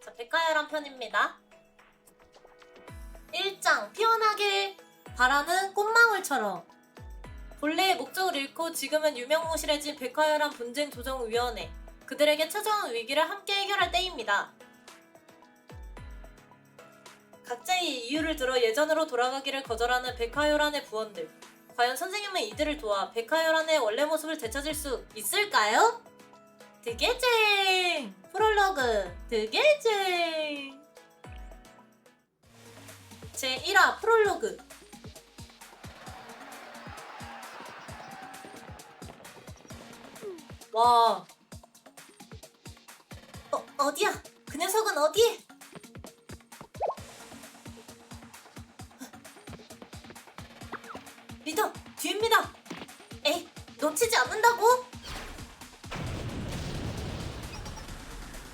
자, 백화열한 편입니다. 1장 피어나길 바라는 꽃망울처럼. 본래의 목적을 잃고 지금은 유명무실해진 백화열한 분쟁 조정위원회. 그들에게 찾아온 위기를 함께 해결할 때입니다. 각자의 이유를 들어 예전으로 돌아가기를 거절하는 백화열한의 부원들. 과연 선생님은 이들을 도와 백화열한의 원래 모습을 되찾을 수 있을까요? 드게쟁! 프롤로그 드게쟁! 제1화 프롤로그. 와. 어디야? 그 녀석은 어디? 리더, 뒤입니다. 에이, 놓치지 않는다고?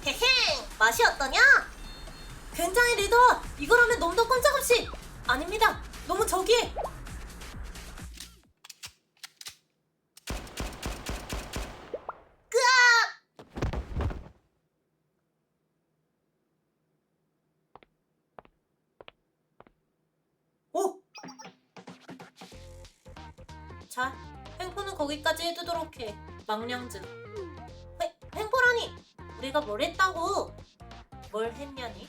헤헤, 맛이 어떠냐? 굉장히 리더, 이거라면 놈도 꼼짝없이. 아닙니다, 너무 저기에. 오! 자, 횡포는 거기까지 해두도록 해. 망령즈. 횡포라니! 우리가 뭘 했다고? 뭘 했냐니?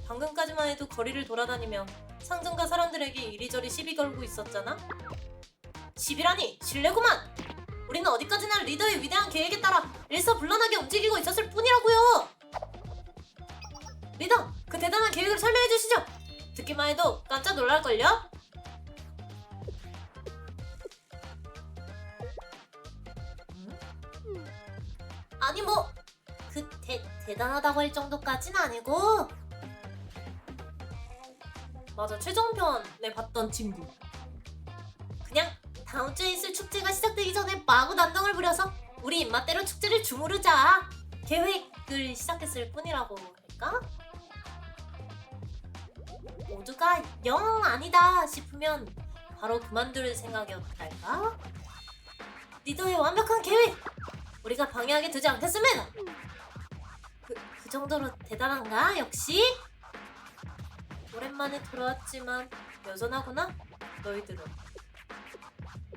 방금까지만 해도 거리를 돌아다니며 상점과 사람들에게 이리저리 시비 걸고 있었잖아? 시비라니! 실례구만! 우리는 어디까지나 리더의 위대한 계획에 따라 일사불란하게 움직이고 있었을 뿐이라고요! 리더! 그 대단한 계획을 설명해주시죠! 듣기만 해도 깜짝 놀랄걸요? 아니 뭐 대단하다고 할 정도까진 아니고. 맞아, 최종편에 봤던 친구. 그냥 다음 주에 있을 축제가 시작되기 전에 마구 난동을 부려서 우리 입맛대로 축제를 주무르자 계획을 시작했을 뿐이라고 할까? 모두가 영 아니다 싶으면 바로 그만둘 생각이었달까? 리더의 완벽한 계획! 우리가 방해하게 두지 않겠습니다! 그 정도로 대단한가? 역시? 오랜만에 돌아왔지만 여전하구나? 너희들은.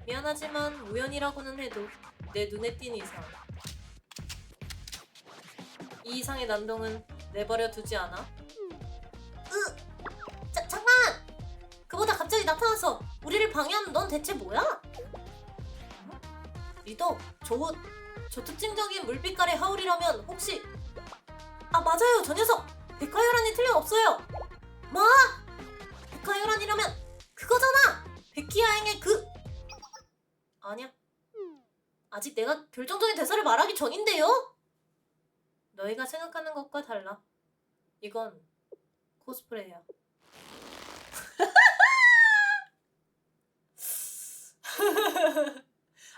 미안하지만 우연이라고는 해도 내 눈에 띈 이상. 이 이상의 난동은 내버려 두지 않아. 잠깐! 그보다 갑자기 나타나서 우리를 방해하는 넌 대체 뭐야? 리더, 저 특징적인 물빛깔의 하울이라면 혹시... 아, 맞아요, 저 녀석! 백화열한이 틀림없어요! 뭐? 백화열한이라면 그거잖아! 백기야행의 그... 아니야. 아직 내가 결정적인 대사를 말하기 전인데요? 너희가 생각하는 것과 달라. 이건 코스프레야.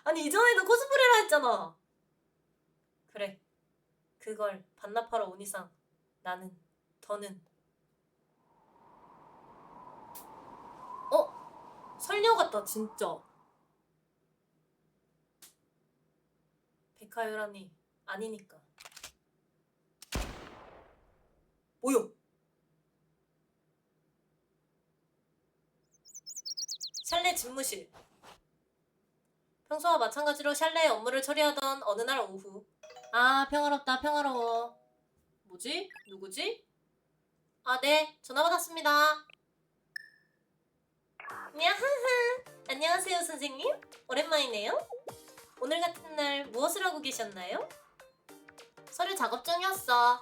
아니, 이전에도 코스프레라 했잖아. 그래, 그걸 반납하러 온 이상 더는 설녀 같다 진짜. 백화열한이 아니니까. 뭐요? 샬레 집무실. 평소와 마찬가지로 샬레의 업무를 처리하던 어느 날 오후. 아, 평화롭다, 평화로워. 뭐지? 누구지? 아, 네, 전화 받았습니다. 야하하. 안녕하세요, 선생님. 오랜만이네요. 오늘 같은 날 무엇을 하고 계셨나요? 서류 작업 중이었어.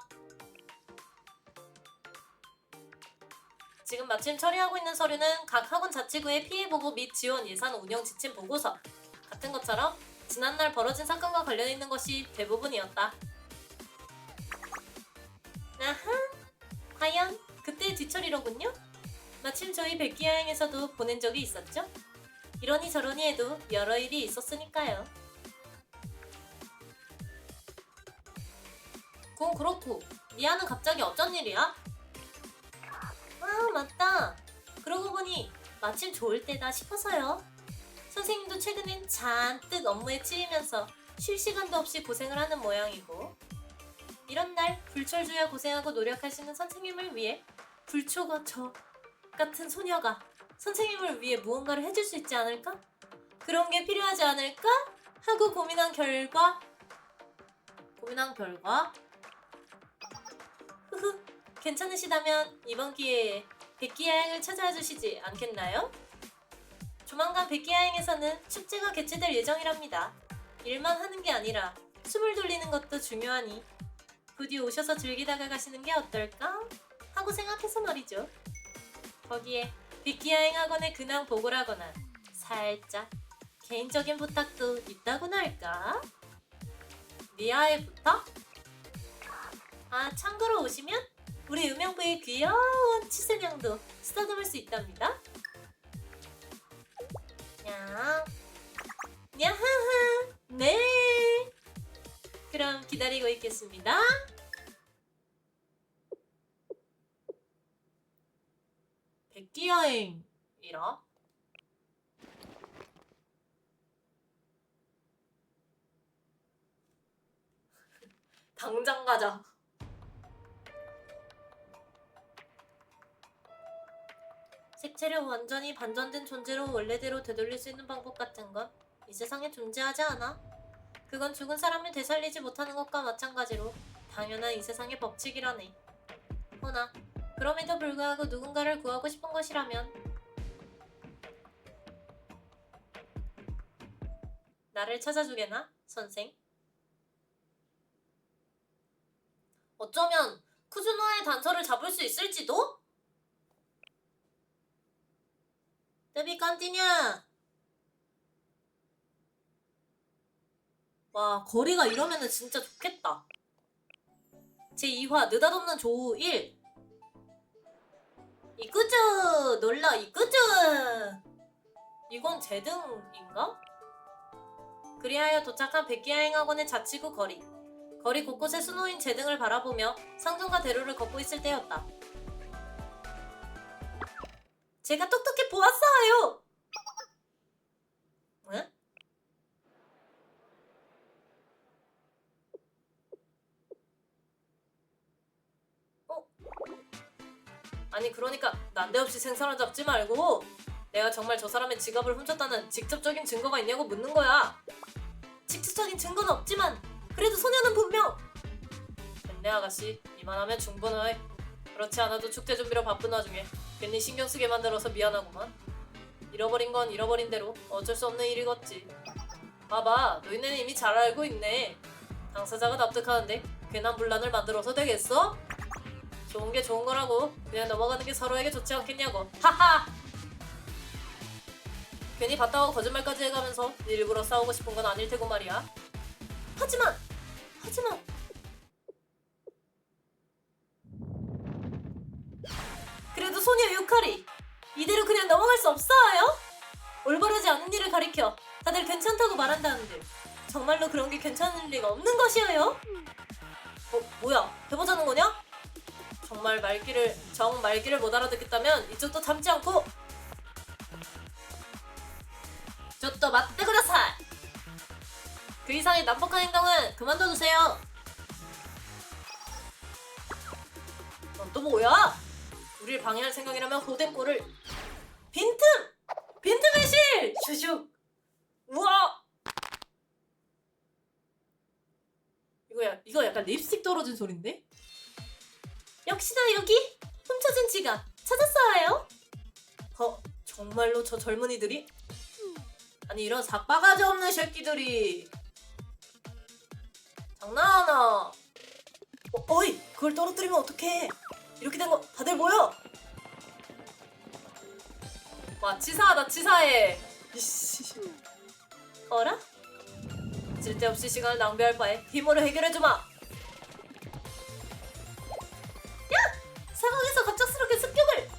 지금 마침 처리하고 있는 서류는 각 학원 자치구의 피해 보고 및 지원 예산 운영 지침 보고서 같은 것처럼 지난날 벌어진 사건과 관련 있는 것이 대부분이었다. 아하, 과연 그때의 뒤처리로군요? 마침 저희 백기야행에서도 보낸 적이 있었죠? 이러니 저러니 해도 여러 일이 있었으니까요. 그건 그렇고 니아는 갑자기 어쩐 일이야? 아, 맞다. 그러고 보니 마침 좋을 때다 싶어서요. 선생님도 최근엔 잔뜩 업무에 치이면서 쉴 시간도 없이 고생을 하는 모양이고 이런 날 불철주야 고생하고 노력하시는 선생님을 위해 불초가 저 같은 소녀가 선생님을 위해 무언가를 해줄 수 있지 않을까? 그런 게 필요하지 않을까? 하고 고민한 결과 흐흐, 괜찮으시다면 이번 기회에 백기야행을 찾아와 주시지 않겠나요? 조만간 백기야행에서는 축제가 개최될 예정이랍니다. 일만 하는 게 아니라 숨을 돌리는 것도 중요하니 부디 오셔서 즐기다가 가시는 게 어떨까? 하고 생각해서 말이죠. 거기에 백기야행 학원의 근황 보고를 하거나 살짝 개인적인 부탁도 있다고나 할까? 미아의 부탁? 아, 참고로 오시면 우리 음영부의 귀여운 치세냥도 쓰다듬을 수 있답니다. 야, 야하하, 네. 그럼 기다리고 있겠습니다. 백기여행이라? 당장 가자. 색채를 완전히 반전된 존재로 원래대로 되돌릴 수 있는 방법 같은 건 이 세상에 존재하지 않아. 그건 죽은 사람을 되살리지 못하는 것과 마찬가지로 당연한 이 세상의 법칙이라네. 허나 그럼에도 불구하고 누군가를 구하고 싶은 것이라면 나를 찾아주게나, 선생? 어쩌면 쿠즈노의 단서를 잡을 수 있을지도? 데뷔 깐티냐? 와, 거리가 이러면은 진짜 좋겠다. 제2화 느닷없는 조우 1. 이끄즈! 놀라 이끄즈! 이건 제등인가? 그리하여 도착한 백기야행학원의 자치구 거리. 거리 곳곳에 수놓인 제등을 바라보며 상점과 대로를 걷고 있을 때였다. 제가 똑똑히 보았어요! 응? 아니 그러니까 난데없이 생선을 잡지 말고 내가 정말 저 사람의 지갑을 훔쳤다는 직접적인 증거가 있냐고 묻는 거야. 직접적인 증거는 없지만 그래도 소녀는 분명. 됐네 아가씨, 이만하면 충분해. 그렇지 않아도 축제 준비로 바쁜 와중에 괜히 신경 쓰게 만들어서 미안하구만. 잃어버린 건 잃어버린 대로 어쩔 수 없는 일이겠지. 봐봐, 너희는 이미 잘 알고 있네. 당사자가 납득하는데 괜한 분란을 만들어서 되겠어? 좋은 게 좋은 거라고. 그냥 넘어가는 게 서로에게 좋지 않겠냐고. 하하! 괜히 봤다고 거짓말까지 해가면서 일부러 싸우고 싶은 건 아닐 테고 말이야. 하지만 그래도 소녀 유카리, 이대로 그냥 넘어갈 수 없어요? 올바르지 않은 일을 가리켜 다들 괜찮다고 말한다는데 정말로 그런 게 괜찮을 리가 없는 것이에요? 뭐야, 해보자는 거냐? 정말기를 못 알아듣겠다면 이쪽도 참지 않고 저또 맞대 그다사이. 그 이상의 난폭한 행동은 그만둬주세요. 넌 또 뭐야? 우릴 방해할 생각이라면 호den골을 빈틈 매실 슈슉. 우와, 이거 약간 립스틱 떨어진 소린데? 역시나 여기 훔쳐진 지갑 찾았어요. 정말로 저 젊은이들이? 아니 이런 삭바가지 없는 새끼들이 장난하나? 어이, 그걸 떨어뜨리면 어떡해. 이렇게 된 거 다들 모여. 와, 치사하다 치사해. 이씨. 어라? 쓸데없이 시간을 낭비할 바에 힘으로 해결해주마. 상황에서 갑작스럽게 습격을!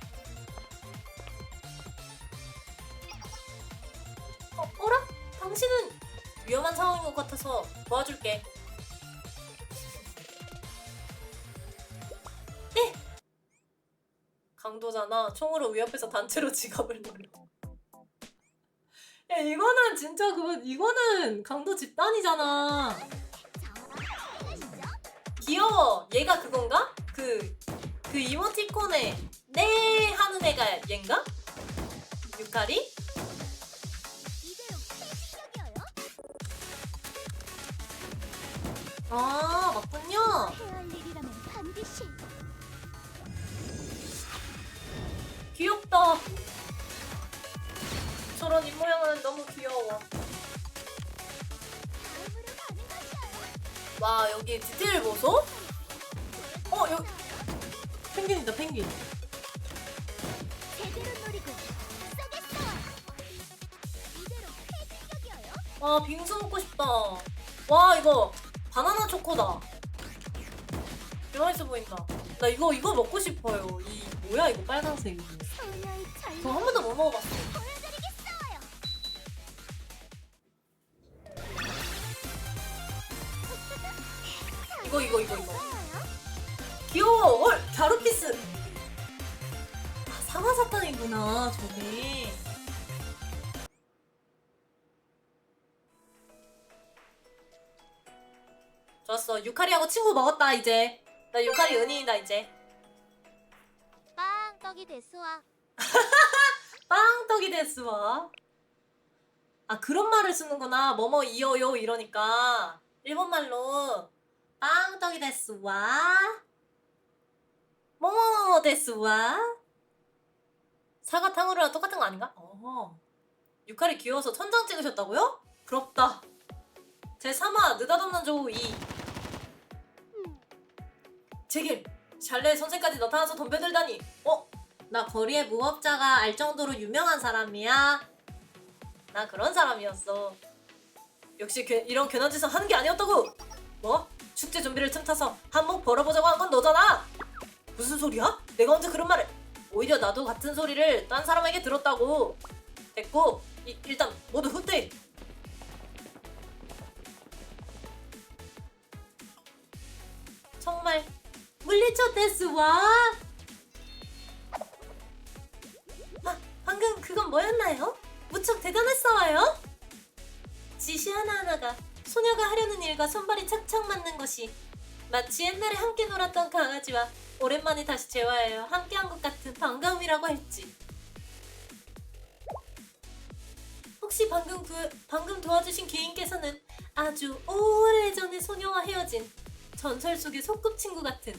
어라? 당신은 위험한 상황인 것 같아서 도와줄게. 네! 강도잖아. 총으로 위협해서 단체로 지갑을 노려. 야, 이거는 진짜 이거는 강도 집단이잖아. 귀여워. 얘가 그건가? 그 이모티콘에 네 하는 애가 얘인가? 유카리? 아 맞군요. 귀엽다. 저런 입모양은 너무 귀여워. 와 여기 디테일 보소? 여기 펭귄이다 펭귄. 와 빙수 먹고 싶다. 와 이거 바나나 초코다. 되게 맛있어 보인다. 나 이거 먹고 싶어요. 이 뭐야 이거 빨간색. 저 한 번도 못 먹어봤어. 이거 귀여워. 헐 갸루피스. 아 상아사탕이구나 저게. 좋았어. 유카리하고 친구 먹었다 이제. 나 유카리 은인이다 이제. 빵떡이 됐수와. 빵떡이 데스와. 아 그런 말을 쓰는구나. 뭐뭐 이어요 이러니까 일본말로 빵떡이 데스와 뭐뭐 데스와. 사과탕후루랑 똑같은 거 아닌가? 유카리 귀여워서 천장 찍으셨다고요? 부럽다. 제3화 느닷없는 조우 2. 제길 샬레 선생까지 나타나서 덤벼들다니. 나 거리의 무법자가 알 정도로 유명한 사람이야. 나 그런 사람이었어. 역시 이런 괜한 짓은 하는 게 아니었다고. 뭐? 축제 준비를 틈타서 한몫 벌어보자고 한 건 너잖아. 무슨 소리야? 내가 언제 그런 말을. 오히려 나도 같은 소리를 딴 사람에게 들었다고. 됐고 일단 모두 후퇴. 정말 물리쳐 데스와. 방금 그건 뭐였나요? 무척 대단했어요. 지시 하나하나가 소녀가 하려는 일과 손발이 착착 맞는 것이 마치 옛날에 함께 놀았던 강아지와 오랜만에 다시 재화하여 함께한 것 같은 반가움이라고 할지. 혹시 방금 도와주신 기인께서는 아주 오래전에 소녀와 헤어진 전설 속의 소꿉친구 같은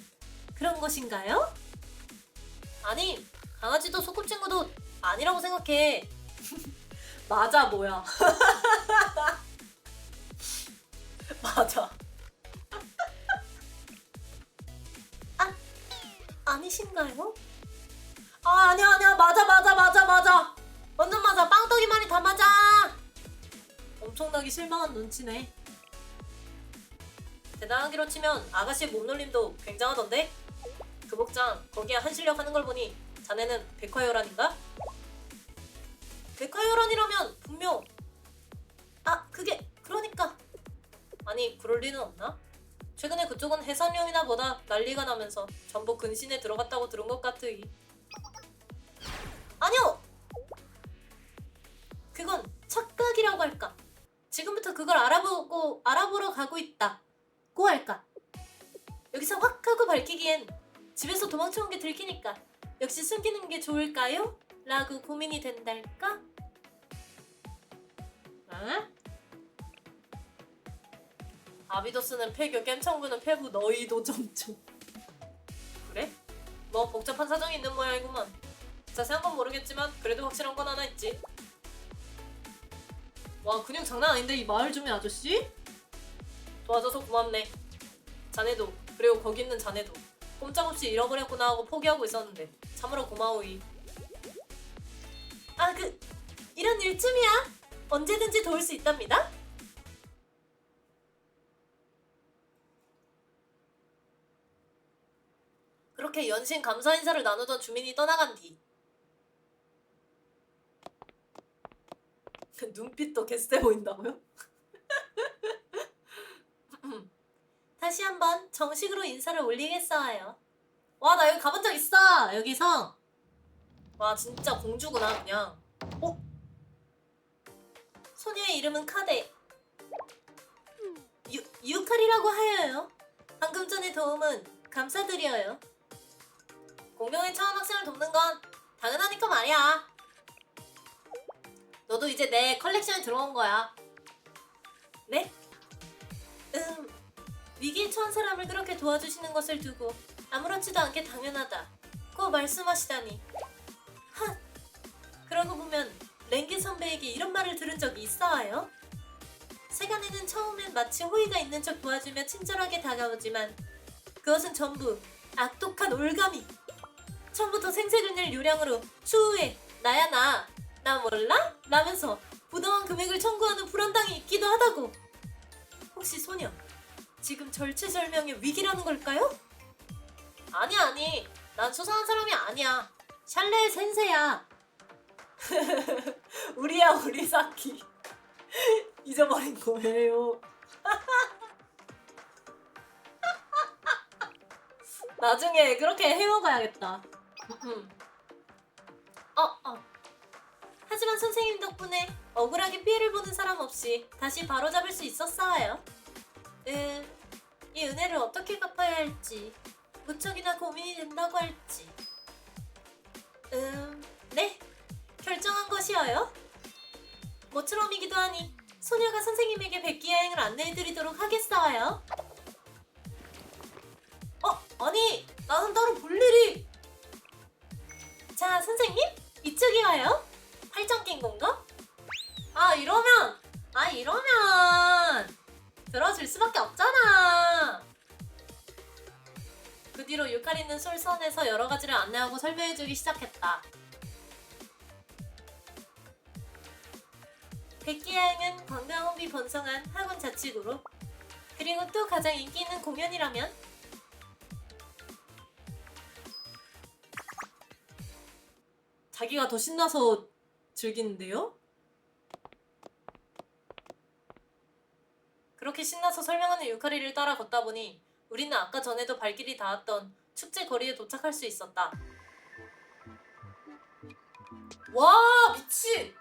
그런 것인가요? 아니 강아지도 소꿉친구도 아니라고 생각해. 맞아 뭐야. 맞아. 아니신가요? 아니야 맞아 완전 맞아. 빵떡이 말이 다 맞아. 엄청나게 실망한 눈치네. 대단하기로 치면 아가씨의 몸놀림도 굉장하던데? 그 복장 거기에 한실력 하는 걸 보니 자네는 백화요란인가? 백화요란이라면 분명 그러니까 아니 그럴 리는 없나? 최근에 그쪽은 해산령이나 보다 난리가 나면서 전부 근신에 들어갔다고 들은 것 같으이. 아니요! 그건 착각이라고 할까? 지금부터 그걸 알아보러 가고 있다고 할까? 여기서 확 하고 밝히기엔 집에서 도망쳐온 게 들키니까 역시 숨기는 게 좋을까요? 라고 고민이 된달까? 아비도스는 폐교, 깸청구는 폐부, 너희도 점점. 그래? 뭐 복잡한 사정이 있는 모양이구만. 자세한 건 모르겠지만 그래도 확실한 건 하나 있지. 와 근육 장난 아닌데 이 마을 주민 아저씨? 도와줘서 고맙네. 자네도 그리고 거기 있는 자네도 꼼짝없이 잃어버렸구나 하고 포기하고 있었는데 참으로 고마워이. 이런 일쯤이야. 언제든지 도울 수 있답니다. 그렇게 연신 감사 인사를 나누던 주민이 떠나간 뒤 눈빛도 개쎄 보인다고요? 다시 한번 정식으로 인사를 올리겠어요. 와 나 여기 가본 적 있어. 여기서 와 진짜 공주구나 그냥. 소녀의 이름은 카데 유카리라고 하여요. 방금 전의 도움은 감사드려요. 공경에 처한 학생을 돕는 건 당연하니까 말이야. 너도 이제 내 컬렉션에 들어온 거야. 네? 위기에 처한 사람을 그렇게 도와주시는 것을 두고 아무렇지도 않게 당연하다고 말씀하시다니. 하! 그러고 보면 랭기 선배에게 이런 말을 들은 적이 있어요. 세간에는 처음엔 마치 호의가 있는 척 도와주며 친절하게 다가오지만 그것은 전부 악독한 올가미. 처음부터 생색을 낼 요량으로 추후에 나야 나 몰라? 라면서 부당한 금액을 청구하는 불안당이 있기도 하다고. 혹시 소녀 지금 절체절명의 위기라는 걸까요? 아니 난 수상한 사람이 아니야. 샬레의 센세야. 우리 사키. 잊어버린 거예요. 나중에 그렇게 해먹어야겠다. 하지만 선생님 덕분에 억울하게 피해를 보는 사람 없이 다시 바로잡을 수 있었어요. 이 은혜를 어떻게 갚아야 할지 무척이나 고민이 된다고 할지. 네, 결정한 것이어요. 모처럼이기도 하니 소녀가 선생님에게 백기 여행을 안내해드리도록 하겠어요. 아니, 나는 따로 볼 일이. 자, 선생님, 이쪽이 와요. 팔짱 낀 건가? 이러면 들어줄 수밖에 없잖아. 그 뒤로 유카리는 솔선에서 여러 가지를 안내하고 설명해주기 시작했다. 백기야행은 관광업이 번성한 학원 자치구로, 그리고 또 가장 인기 있는 공연이라면 자기가 더 신나서 즐기는데요? 그렇게 신나서 설명하는 유카리를 따라 걷다 보니 우리는 아까 전에도 발길이 닿았던 축제 거리에 도착할 수 있었다. 와, 미친!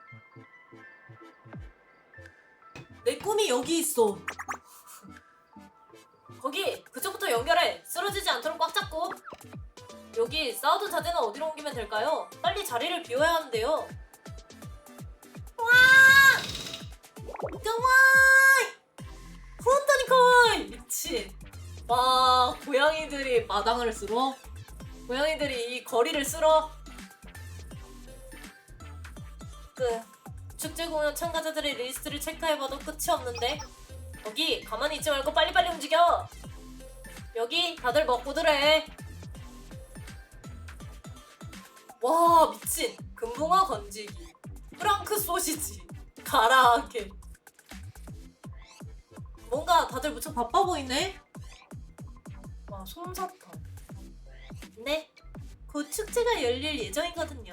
내 꿈이 여기 있어. 거기 그쪽부터 연결해. 쓰러지지 않도록 꽉 잡고. 여기 사우드 자재는 어디로 옮기면 될까요? 빨리 자리를 비워야 하는데요. 와! 가와이! 후원타니카이! 미친. 와, 고양이들이 마당을 쓸어? 고양이들이 이 거리를 쓸어? 축제 공연 참가자들의 리스트를 체크해봐도 끝이 없는데. 거기 가만히 있지 말고 빨리빨리 움직여. 여기 다들 먹고들 해. 와, 미친. 금붕어 건지기, 프랑크 소시지, 가라아게. 뭔가 다들 무척 바빠 보이네. 와, 솜사탕. 네, 곧 축제가 열릴 예정이거든요.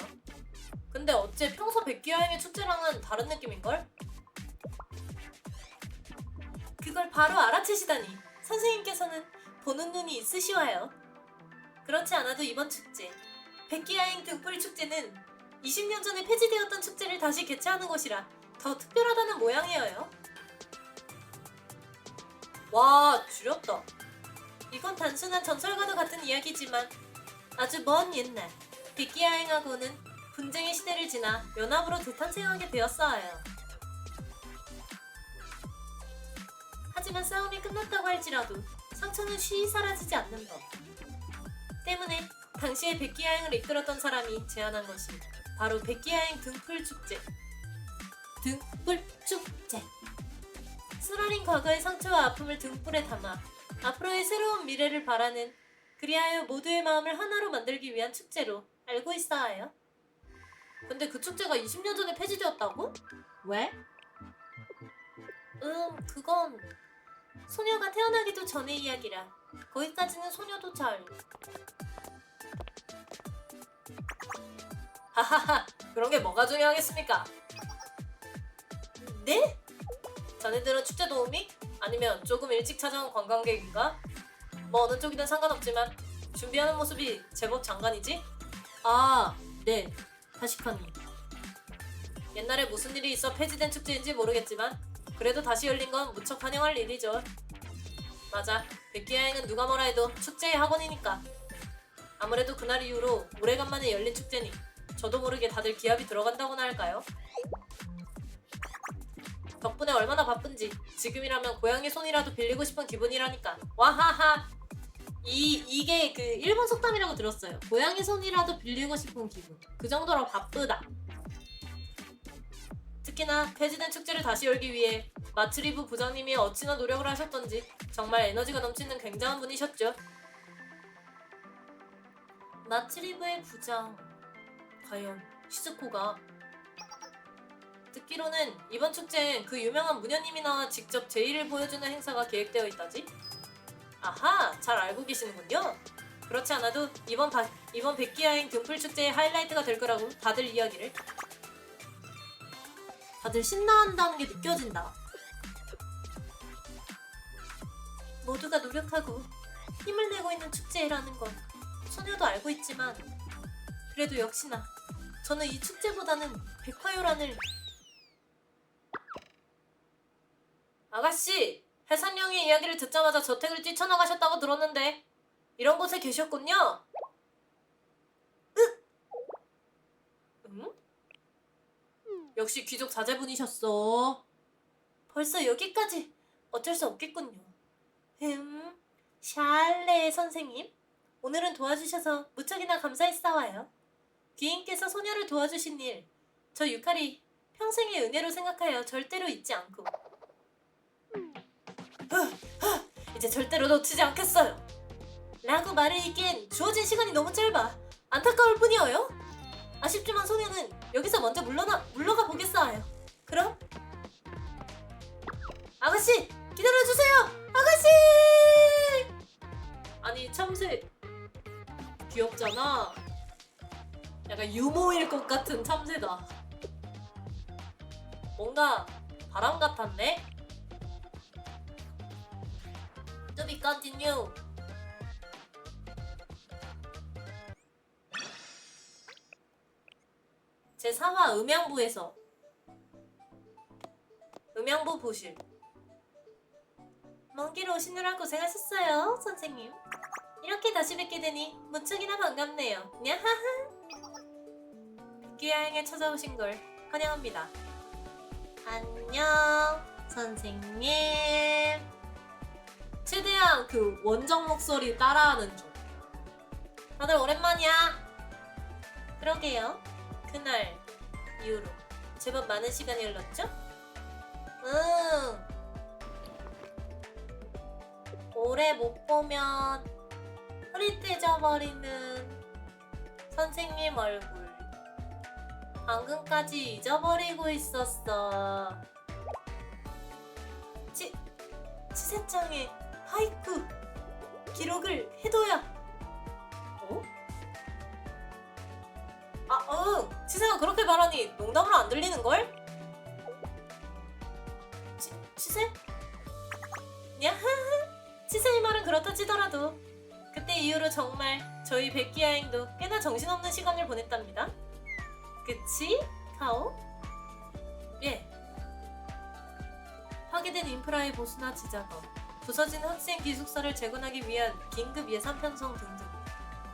근데 어째 평소 백기여행의 축제랑은 다른 느낌인걸? 그걸 바로 알아채시다니. 선생님께서는 보는 눈이 있으시와요. 그렇지 않아도 이번 축제, 백기야행 등불 축제는 20년 전에 폐지되었던 축제를 다시 개최하는 것이라 더 특별하다는 모양이에요. 와, 지렸다. 이건 단순한 전설과도 같은 이야기지만 아주 먼 옛날 백기야행하고는 분쟁의 시대를 지나 연합으로 재탄생하게 되었어요. 하지만 싸움이 끝났다고 할지라도 상처는 쉬이 사라지지 않는 법 때문에 당시에 백기야행을 이끌었던 사람이 제안한 것이 바로 백기야행 등불축제. 등불축제. 쓰라린 과거의 상처와 아픔을 등불에 담아 앞으로의 새로운 미래를 바라는, 그리하여 모두의 마음을 하나로 만들기 위한 축제로 알고 있어요. 근데 그 축제가 20년 전에 폐지되었다고? 왜? 그건 소녀가 태어나기도 전의 이야기라 거기까지는 소녀도 잘... 하하하, 그런 게 뭐가 중요하겠습니까? 네? 자네들은 축제 도우미? 아니면 조금 일찍 찾아온 관광객인가? 뭐 어느 쪽이든 상관없지만 준비하는 모습이 제법 장관이지? 네, 다시카니. 옛날에 무슨 일이 있어 폐지된 축제인지 모르겠지만 그래도 다시 열린 건 무척 환영할 일이죠. 맞아. 백기야행은 누가 뭐라 해도 축제의 학원이니까. 아무래도 그날 이후로 오래간만에 열린 축제니 저도 모르게 다들 기합이 들어간다고나 할까요? 덕분에 얼마나 바쁜지 지금이라면 고양이 손이라도 빌리고 싶은 기분이라니까. 와하하. 이게 그 일본 속담이라고 들었어요. 고양이 손이라도 빌리고 싶은 기분. 그 정도로 바쁘다. 특히나 폐지된 축제를 다시 열기 위해 마츠리부 부장님이 어찌나 노력을 하셨던지 정말 에너지가 넘치는 굉장한 분이셨죠. 마츠리부의 부장, 과연 시즈코가? 듣기로는 이번 축제엔 그 유명한 무녀님이 나와 직접 제의를 보여주는 행사가 계획되어 있다지? 아하, 잘 알고 계시는군요. 그렇지 않아도 이번 백기야행 등불 축제의 하이라이트가 될 거라고 다들 이야기를. 다들 신나한다는 게 느껴진다. 모두가 노력하고 힘을 내고 있는 축제라는 건 소녀도 알고 있지만 그래도 역시나 저는 이 축제보다는 백화요란을. 아가씨! 해산령의 이야기를 듣자마자 저택을 뛰쳐나가셨다고 들었는데 이런 곳에 계셨군요? 응? 역시 귀족 자제분이셨어. 벌써 여기까지. 어쩔 수 없겠군요. 샬레 선생님? 오늘은 도와주셔서 무척이나 감사했사와요. 귀인께서 소녀를 도와주신 일, 저 유카리 평생의 은혜로 생각하여 절대로 잊지 않고 이제 절대로 놓치지 않겠어요. 라고 말을 읽기엔 주어진 시간이 너무 짧아 안타까울 뿐이어요. 아쉽지만 소녀는 여기서 먼저 물러가 보겠사와요. 그럼 아가씨 기다려주세요. 아가씨! 아니 참새 귀엽잖아. 약간 유모일 것 같은 참새다. 뭔가 바람 같았네. To be continue. 제4화 음향부에서 음향부 보실. 먼 길 오시느라 고생하셨어요, 선생님. 이렇게 다시 뵙게 되니 무척이나 반갑네요. 냐하하. 백기야행에 찾아오신 걸 환영합니다. 안녕, 선생님. 최대한 그 원정 목소리 따라하는 중. 다들 오랜만이야. 그러게요. 그날 이후로 제법 많은 시간이 흘렀죠? 오래 못 보면 흐릿해져버리는 선생님 얼굴. 방금까지 잊어버리고 있었어. 치세장에 하이쿠 기록을 해둬야. 어? 치세가 그렇게 말하니 농담으로 안 들리는걸? 치세? 야하하. 치세의 말은 그렇다 치더라도 그때 이후로 정말 저희 백기야행도 꽤나 정신없는 시간을 보냈답니다. 그치? 카오? 예. 파괴된 인프라의 보수나 지작업, 부서진 학생 기숙사를 재건하기 위한 긴급 예산 편성 등등.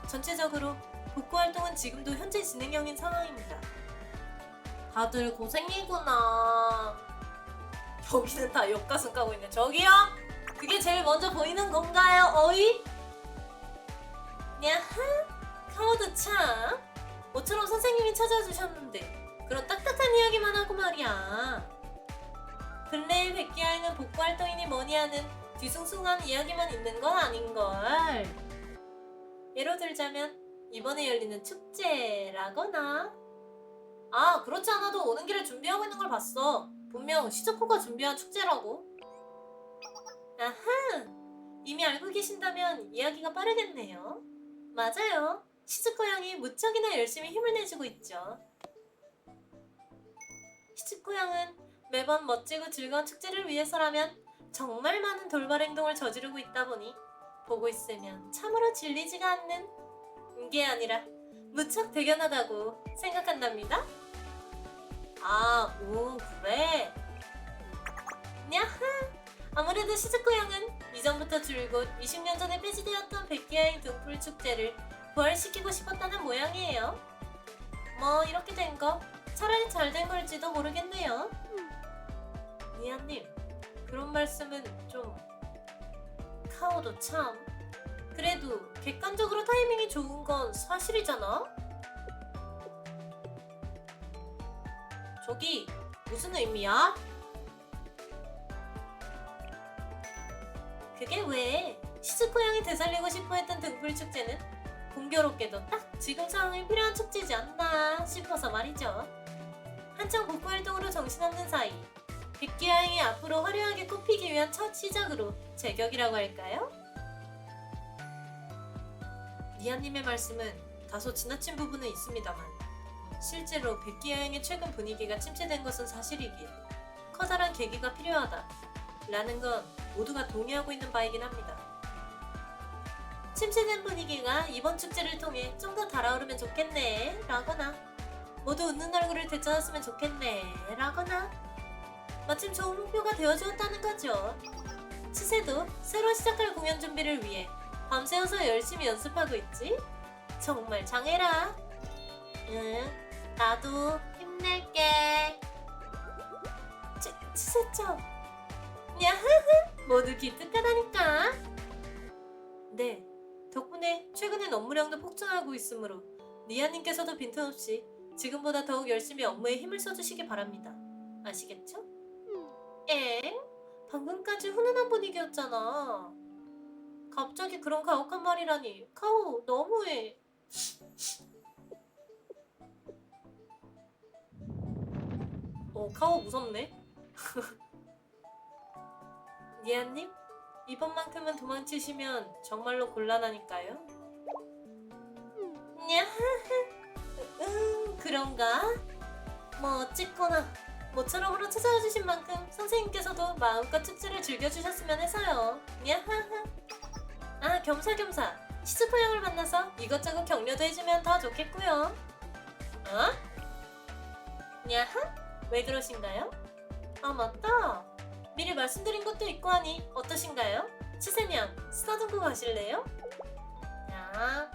전체적으로 복구 활동은 지금도 현재 진행형인 상황입니다. 다들 고생이구나. 여기는 다 옆가슴 까고 있네. 저기요? 그게 제일 먼저 보이는 건가요? 어이? 야하? 카오드 참. 모처럼 선생님이 찾아주셨는데 그런 딱딱한 이야기만 하고 말이야. 근래의 백기야행은 복구 활동이니 뭐니 하는 뒤숭숭한 이야기만 있는 건 아닌걸. 예로 들자면 이번에 열리는 축제라거나. 아, 그렇지 않아도 오는 길에 준비하고 있는 걸 봤어. 분명 시즈코가 준비한 축제라고. 아하, 이미 알고 계신다면 이야기가 빠르겠네요. 맞아요. 시즈코 양이 무척이나 열심히 힘을 내주고 있죠. 시즈코 양은 매번 멋지고 즐거운 축제를 위해서라면 정말 많은 돌발 행동을 저지르고 있다 보니 보고 있으면 참으로 질리지가 않는 게 아니라 무척 대견하다고 생각한답니다. 아, 오, 그래? 야하! 아무래도 시즈코 양은 이전부터 줄곧 20년 전에 폐지되었던 백기야행 등불 축제를 부활시키고 싶었다는 모양이에요. 뭐 이렇게 된 거 차라리 잘 된 걸지도 모르겠네요. 미아님, 그런 말씀은 좀... 카오도 참... 그래도 객관적으로 타이밍이 좋은 건 사실이잖아? 저기 무슨 의미야? 그게 왜 시즈코 양이 되살리고 싶어 했던 등불 축제는 공교롭게도 딱 지금 상황에 필요한 축제지 않나 싶어서 말이죠. 한창 복구 활동으로 정신없는 사이 백기야행이 앞으로 화려하게 꼽히기 위한 첫 시작으로 제격이라고 할까요? 니아님의 말씀은 다소 지나친 부분은 있습니다만 실제로 백기야행의 최근 분위기가 침체된 것은 사실이기에 커다란 계기가 필요하다 라는 건 모두가 동의하고 있는 바이긴 합니다. 침체된 분위기가 이번 축제를 통해 좀 더 달아오르면 좋겠네 라거나 모두 웃는 얼굴을 되찾았으면 좋겠네 라거나 마침 좋은 목표가 되어주었다는 거죠. 치세도 새로 시작할 공연 준비를 위해 밤새워서 열심히 연습하고 있지? 정말 장해라. 응, 나도 힘낼게. 치세죠. 야흐흐, 모두 기특하다니까. 네, 덕분에 최근엔 업무량도 폭증하고 있으므로 니아님께서도 빈틈없이 지금보다 더욱 열심히 업무에 힘을 써주시기 바랍니다. 아시겠죠? 엥? 방금까지 훈훈한 분위기였잖아. 갑자기 그런 가혹한 말이라니. 카오, 너무해. 카오 무섭네. 니아님? 이번만큼은 도망치시면 정말로 곤란하니까요. 그런가? 뭐 어쨌거나 모처럼으로 찾아와 주신 만큼 선생님께서도 마음껏 축제를 즐겨주셨으면 해서요. 아, 겸사겸사 시즈코 양을 만나서 이것저것 격려도 해주면 더 좋겠고요. 야하? 왜 그러신가요? 아, 맞다. 미리 말씀드린 것도 있고 하니 어떠신가요? 치세냥 쓰다듬고 가실래요? 야,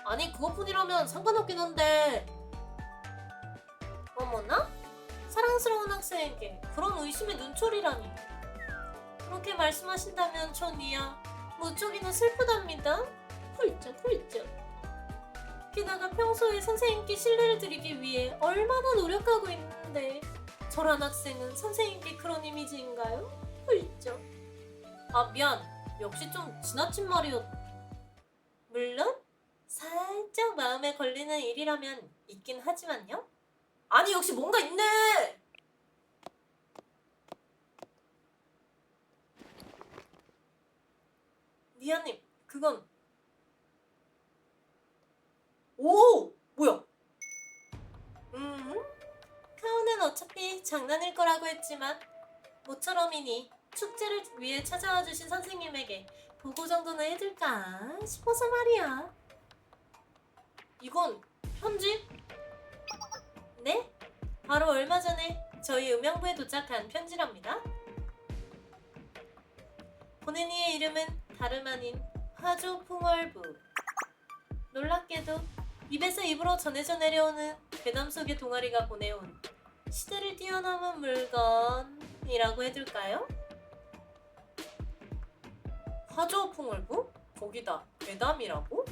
아니 그것뿐이라면 상관없긴 한데. 어머나? 사랑스러운 학생에게 그런 의심의 눈초리라니. 그렇게 말씀하신다면 전 이야 무척이나 슬프답니다. 훌쩍. 게다가 평소에 선생님께 신뢰를 드리기 위해 얼마나 노력하고 있는데 저란 학생은 선생님께 그런 이미지인가요? 훌쩍. 아, 미안. 역시 좀 지나친 말이었... 물론 살짝 마음에 걸리는 일이라면 있긴 하지만요. 아니, 역시 뭔가 있네. 니아님, 그건... 오! 뭐야? 카오는 어차피 장난일 거라고 했지만 모처럼이니 축제를 위해 찾아와 주신 선생님에게 보고 정도는 해둘까 싶어서 말이야. 이건 편지? 네? 바로 얼마 전에 저희 음향부에 도착한 편지랍니다. 보낸 이의 이름은 다름 아닌 화조풍월부. 놀랍게도 입에서 입으로 전해져 내려오는 괴담 속의 동아리가 보내온 시대를 뛰어넘은 물건이라고 해둘까요? 화조풍월부? 거기다 괴담이라고?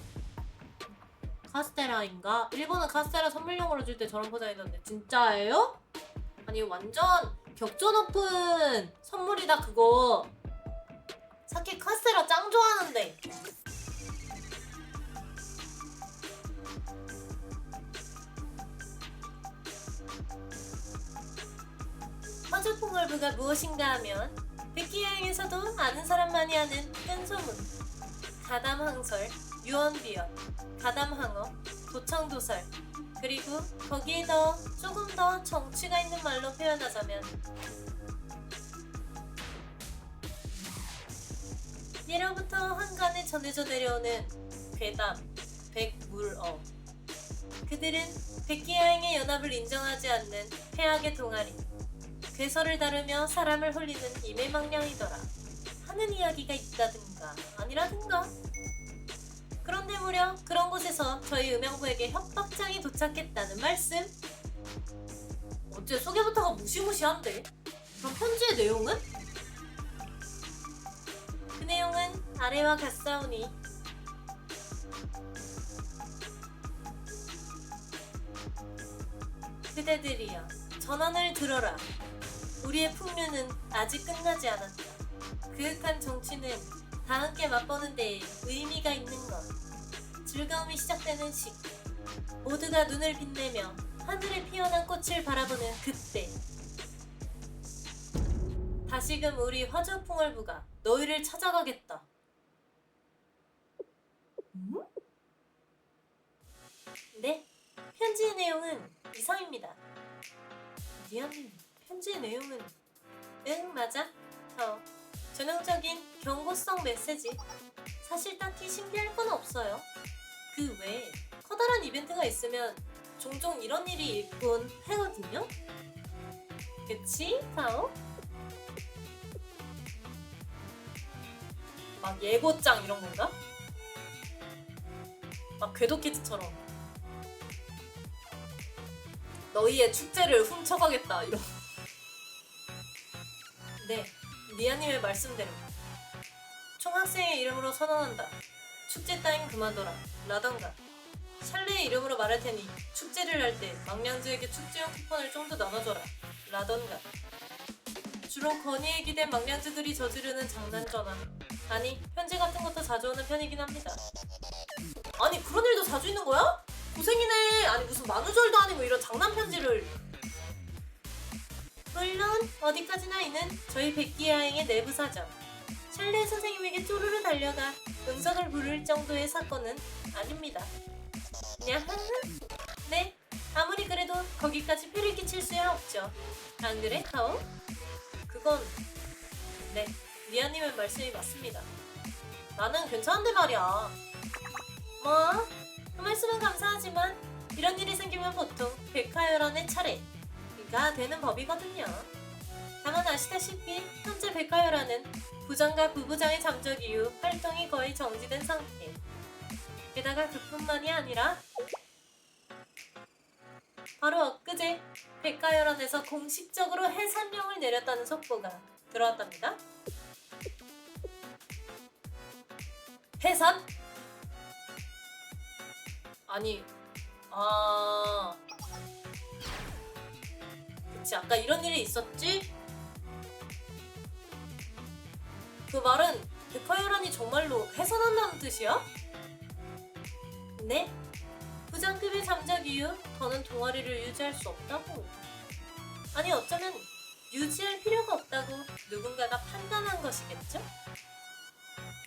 카스테라인가? 일본은 카스테라 선물용으로 줄 때 저런 포장이던데 진짜예요? 아니 완전 격조 높은 선물이다 그거. 사키 카스테라 짱 좋아하는데. 화조풍월부가 무엇인가 하면 백기여행에서도 아는 사람만이 아는 뜬소문, 가담항설, 유언비어, 가담항어, 도청도설, 그리고 거기에 더 조금 더 정취가 있는 말로 표현하자면 예로부터 한간에 전해져 내려오는 괴담, 백물어. 그들은 백기여행의 연합을 인정하지 않는 폐악의 동아리, 괴설을 다루며 사람을 홀리는 이매망량이더라. 하는 이야기가 있다든가 아니라든가. 그런데 무려 그런 곳에서 저희 음영부에게 협박장이 도착했다는 말씀. 어째 소개부터가 무시무시한데? 그럼 편지의 내용은? 그 내용은 아래와 같사오니 그대들이여 전원을 들어라. 우리의 풍류는 아직 끝나지 않았다. 그윽한 정취는 다 함께 맛보는 데에 의미가 있는 것. 즐거움이 시작되는 시기. 모두가 눈을 빛내며 하늘에 피어난 꽃을 바라보는 그때. 다시금 우리 화조풍월부가 너희를 찾아가겠다. 네, 편지의 내용은 이상입니다. 미안해, 편지의 내용은 응 맞아. 전형적인 경고성 메시지. 사실 딱히 신기할 건 없어요. 그 외에 커다란 이벤트가 있으면 종종 이런 일이 있곤 하거든요. 그치, 타오? 막 예고장 이런 건가? 막 궤도키즈처럼 너희의 축제를 훔쳐가겠다 이런. 네, 니아님의 말씀대로 총학생의 이름으로 선언한다. 축제 따윈 그만둬라 라던가 샬레의 이름으로 말할 테니 축제를 할 때 망냥즈에게 축제용 쿠폰을 좀 더 나눠줘라 라던가. 주로 건의에 기댄 망냥즈들이 저지르는 장난 전화, 아니 편지 같은 것도 자주 오는 편이긴 합니다. 아니 그런 일도 자주 있는 거야? 고생이네. 아니 무슨 만우절도 아니고 이런 장난 편지를. 물론 어디까지나 이는 저희 백기야행의 내부 사정. 샬레 선생님에게 쪼르르 달려가 응석을 부를 정도의 사건은 아닙니다. 야하하. 네, 아무리 그래도 거기까지 폐를 끼칠 수야 없죠. 안 그래, 타오? 그건 네, 미아님의 말씀이 맞습니다. 나는 괜찮은데 말이야. 뭐? 그 말씀은 감사하지만 이런 일이 생기면 보통 백화열한의 차례가 되는 법이거든요. 다만 아시다시피 현재 백화열한은 부장과 부부장의 잠적 이후 활동이 거의 정지된 상태. 게다가 그뿐만이 아니라 바로 엊그제 백화열한에서 공식적으로 해산령을 내렸다는 속보가 들어왔답니다. 해산? 아니, 그치, 아까 이런 일이 있었지? 그 말은 백화열한이 정말로 해산한다는 뜻이야? 네, 부장급의 잠적 이후 더는 동아리를 유지할 수 없다고. 아니 어쩌면 유지할 필요가 없다고 누군가가 판단한 것이겠죠?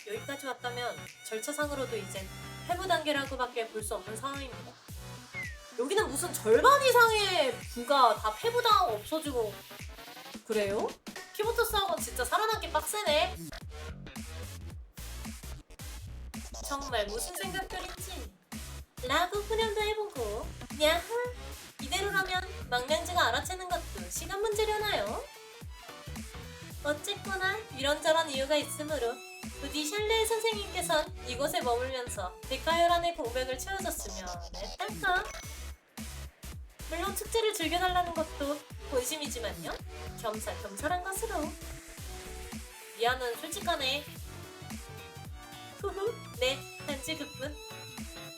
여기까지 왔다면 절차상으로도 이젠 회부 단계라고밖에 볼 수 없는 상황입니다. 여기는 무슨 절반 이상의 부가 다 폐부당하고 없어지고 그래요? 키보토스학원 진짜 살아남기 빡세네. 정말 무슨 생각들인지 라고 푸념도 해보고 야하, 이대로라면 망냥즈가 알아채는 것도 시간 문제려나요? 어쨌거나 이런저런 이유가 있으므로 부디 샬레 선생님께선 이곳에 머물면서 백화열한의 공백을 채워줬으면 했달까? 물론 축제를 즐겨달라는 것도 본심이지만요, 겸사겸사한 것으로. 미아는 솔직하네. 후후, 네, 단지 그뿐.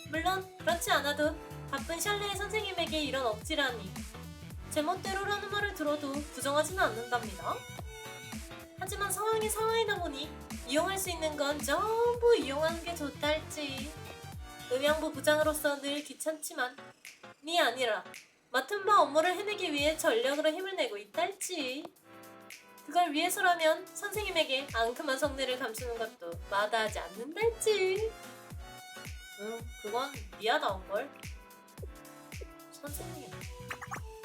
물론 그렇지 않아도 바쁜 샬레 선생님에게 이런 억지라니. 제멋대로라는 말을 들어도 부정하지는 않는답니다. 하지만 상황이 상황이다 보니 이용할 수 있는 건 전부 이용하는 게 좋다 할지. 음양부 부장으로서 늘 귀찮지만 니 아니라 맡은 바 업무를 해내기 위해 전력으로 힘을 내고 있다 할지. 그걸 위해서라면 선생님에게 앙큼한 성내를 감추는 것도 마다하지 않는다 할지. 그건 미안한걸. 선생님.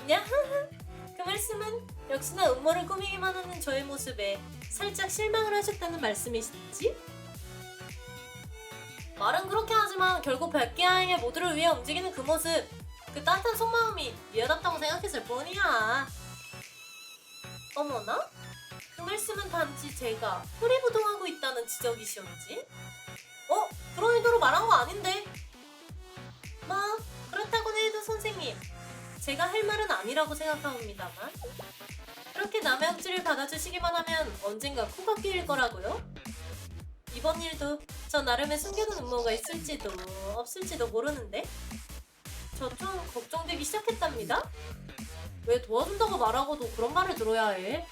야하하. 그 말씀은 역시나 음모를 꾸미기만 하는 저의 모습에 살짝 실망을 하셨다는 말씀이신지? 말은 그렇게 하지만 결국 백기야행의 모두를 위해 움직이는 그 모습, 그 따뜻한 속마음이 미안하다고 생각했을 뿐이야. 어머나? 그 말씀은 단지 제가 흐리부동하고 있다는 지적이시온지? 그런 의도로 말한 거 아닌데. 뭐 그렇다고는 해도 선생님, 제가 할 말은 아니라고 생각합니다만 그렇게 남의 억지를 받아주시기만 하면 언젠가 코가 끼일 거라고요? 이번 일도 저 나름의 숨겨둔 음모가 있을지도 없을지도 모르는데 저 좀 걱정되기 시작했답니다. 왜 도와준다고 말하고도 그런 말을 들어야 해?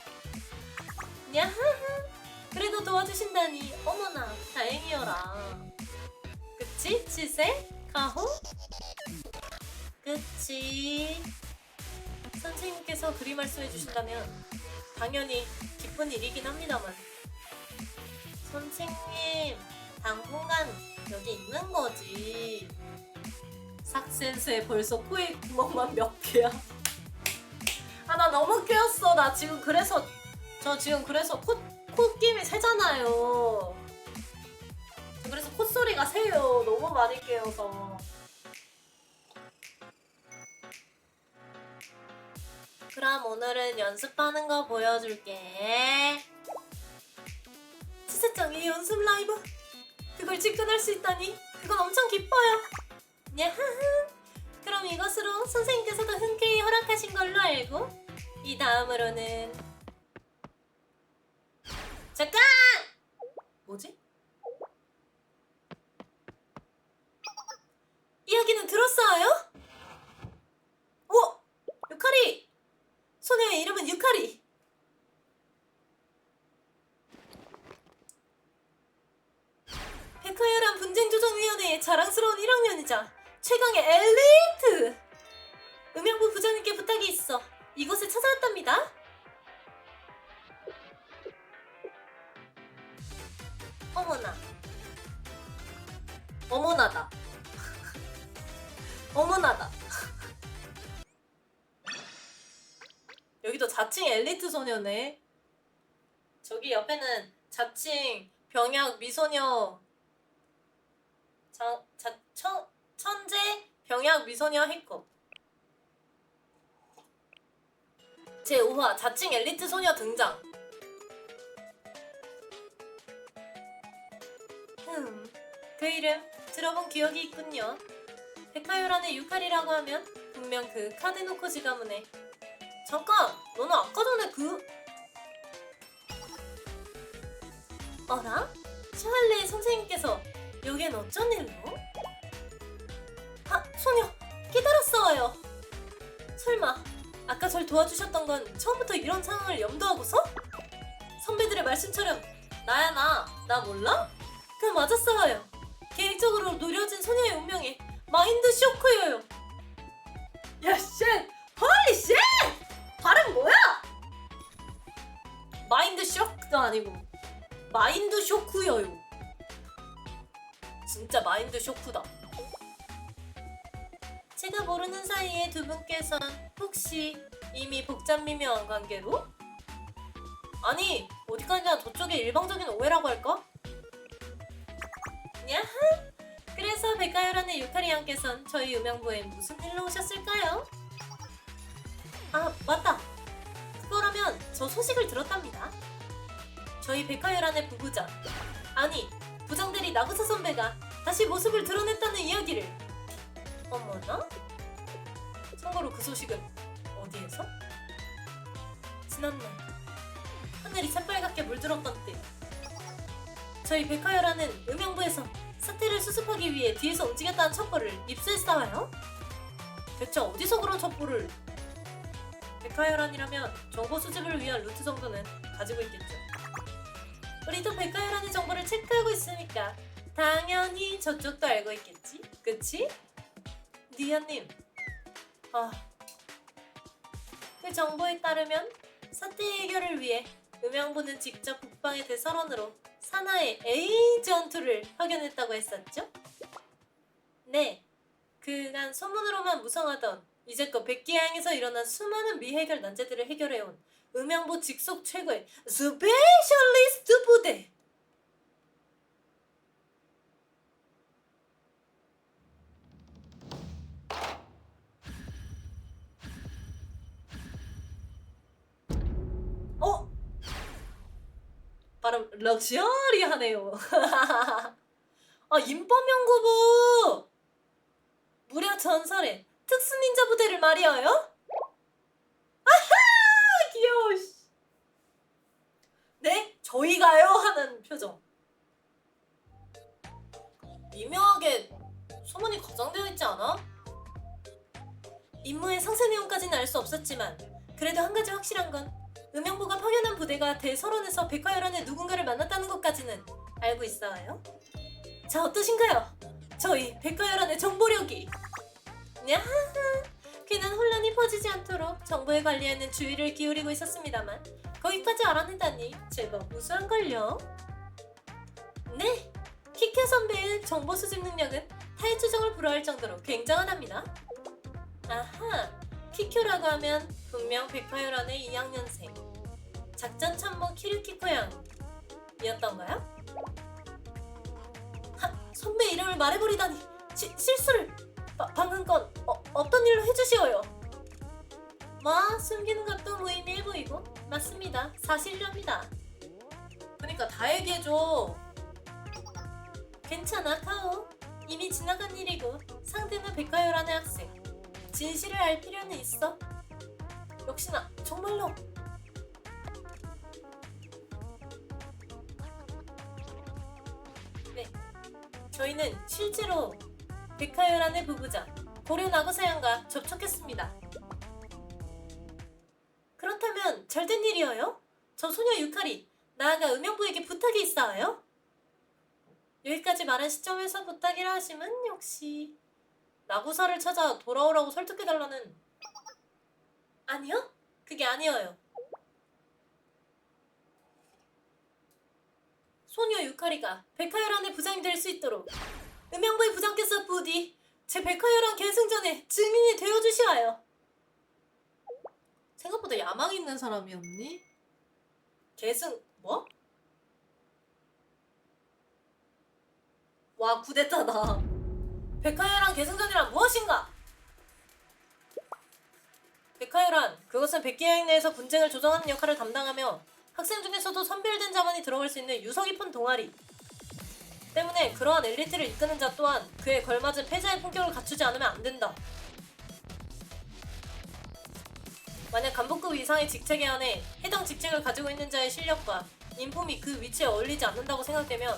야하하, 그래도 도와주신다니 어머나 다행이여라. 그치 치세? 가호? 그치. 선생님께서 그리 말씀해 주신다면 당연히 기쁜 일이긴 합니다만. 선생님, 당분간 여기 있는 거지. 삭센스에 벌써 코에 구멍만 몇 개야. 나 너무 꿰었어. 나 지금 그래서 콧김이 새잖아요. 그래서 콧소리가 새요. 너무 많이 깨어서. 그럼 오늘은 연습하는 거 보여줄게. 치세짱의 연습 라이브. 그걸 직관할 수 있다니 그건 엄청 기뻐요. 야하하. 그럼 이것으로 선생님께서도 흔쾌히 허락하신 걸로 알고 이 다음으로는 잠깐! 뭐지? 이야기는 들었어요? 유카리! 소녀의 이름은 유카리. 백화열한 분쟁조정위원회의 자랑스러운 1학년이자 최강의 엘리트! 음향부 부장님께 부탁이 있어 이곳에 찾아왔답니다. 어머나. 어머나다. 어머나다. 여기도 자칭 엘리트 소녀네. 저기 옆에는 자칭 병약 미소녀 천재 병약 미소녀 해커. 제5화 자칭 엘리트 소녀 등장. 그 이름 들어본 기억이 있군요. 백화요란의 유카리라고 하면 분명 그 카데노코지 가문에. 잠깐! 너는 아까 전에 어라? 샤할레의 선생님께서 여기엔 어쩐 일로? 소녀! 기다렸어요! 설마 아까 절 도와주셨던 건 처음부터 이런 상황을 염두하고서? 선배들의 말씀처럼 나야 나 몰라? 맞았어요. 계획적으로 노려진 소녀의 운명에 마인드 쇼크예요. 야 쉣! 헐리 쉣! 발음 뭐야? 마인드 쇼크도 아니고 마인드 쇼크여요. 진짜 마인드 쇼크다. 제가 모르는 사이에 두 분께선 혹시 이미 복잡미묘한 관계로? 아니 어디까지나 저쪽의 일방적인 오해라고 할까? 야하! 그래서 백가요란의 유카리 양께선 저희 음향부에 무슨 일로 오셨을까요? 맞다! 그거라면 저 소식을 들었답니다. 저희 백가요란의 부부장, 아니 부장들이 나구사 선배가 다시 모습을 드러냈다는 이야기를. 어머나? 참고로 그 소식은 어디에서? 지난날 하늘이 새빨갛게 물들었던 때 저희 백화열아는 음향부에서 사태를 수습하기 위해 뒤에서 움직였다는 첩보를 입수했어요. 대체 어디서 그런 첩보를? 백화열아이라면 정보 수집을 위한 루트 정도는 가지고 있겠죠. 우리도 백화열아의 정보를 체크하고 있으니까 당연히 저쪽도 알고 있겠지? 그치? 니아님, 그 정보에 따르면 사태 해결을 위해 음향부는 직접 북방의 대설원으로 사나의 A 전투를 확연했다고 했었죠? 네, 그간 소문으로만 무성하던 이제껏 백기양에서 일어난 수많은 미해결 난제들을 해결해온 음향부 직속 최고의 스페셜리스트 부대! 발음 럭셔리하네요. 아, 인범연구부! 무려 전설의 특수닌자 부대를 말이어요? 아하! 귀여워. 씨. 네? 저희가요? 하는 표정. 미묘하게 소문이 거장되어 있지 않아? 임무의 상세 내용까지는 알 수 없었지만 그래도 한 가지 확실한 건 음영부가 파견한 부대가 대설원에서 백화열한의 누군가를 만났다는 것까지는 알고 있어요. 자, 어떠신가요? 저희 백화열한의 정보력이. 야하하, 괜한 혼란이 퍼지지 않도록 정보의 관리에는 주의를 기울이고 있었습니다만 거기까지 알아낸다니 제법 우수한걸요. 네, 키켜 선배의 정보 수집 능력은 타의 추정을 불허할 정도로 굉장하답니다. 아하, 키쿄라고 하면 분명 백화열한의 2학년생 작전 참모 키르키코 양이었던가요? 선배 이름을 말해버리다니 실수를 방금 건 어떤 일로 해주시어요? 뭐 숨기는 것도 무의미해 보이고 맞습니다. 사실이랍니다. 그러니까 다 얘기해줘. 괜찮아 카오. 이미 지나간 일이고 상대는 백화열한의 학생. 진실을 알 필요는 있어. 역시나 정말로. 네, 저희는 실제로 백화열한의 부부자 고려 나고사양과 접촉했습니다. 그렇다면 잘된 일이어요? 저 소녀 유카리, 나아가 음영부에게 부탁이 있어요? 여기까지 말한 시점에서 부탁이라 하시면 역시 나고사를 찾아 돌아오라고 설득해달라는... 아니요? 그게 아니어요. 소녀 유카리가 백화열한의 부장이 될 수 있도록 음영부의 부장께서 부디 제 백화열한 계승전에 증인이 되어주시어요. 생각보다 야망 있는 사람이었니? 계승... 뭐? 와, 구데타다. 백화열한 계승전이란 무엇인가? 백화열한, 그것은 백기여행 내에서 분쟁을 조정하는 역할을 담당하며 학생 중에서도 선별된 자만이 들어갈 수 있는 유서 깊은 동아리 때문에 그러한 엘리트를 이끄는 자 또한 그에 걸맞은 패자의 품격을 갖추지 않으면 안 된다. 만약 간부급 이상의 직책에 한해 해당 직책을 가지고 있는 자의 실력과 인품이 그 위치에 어울리지 않는다고 생각되면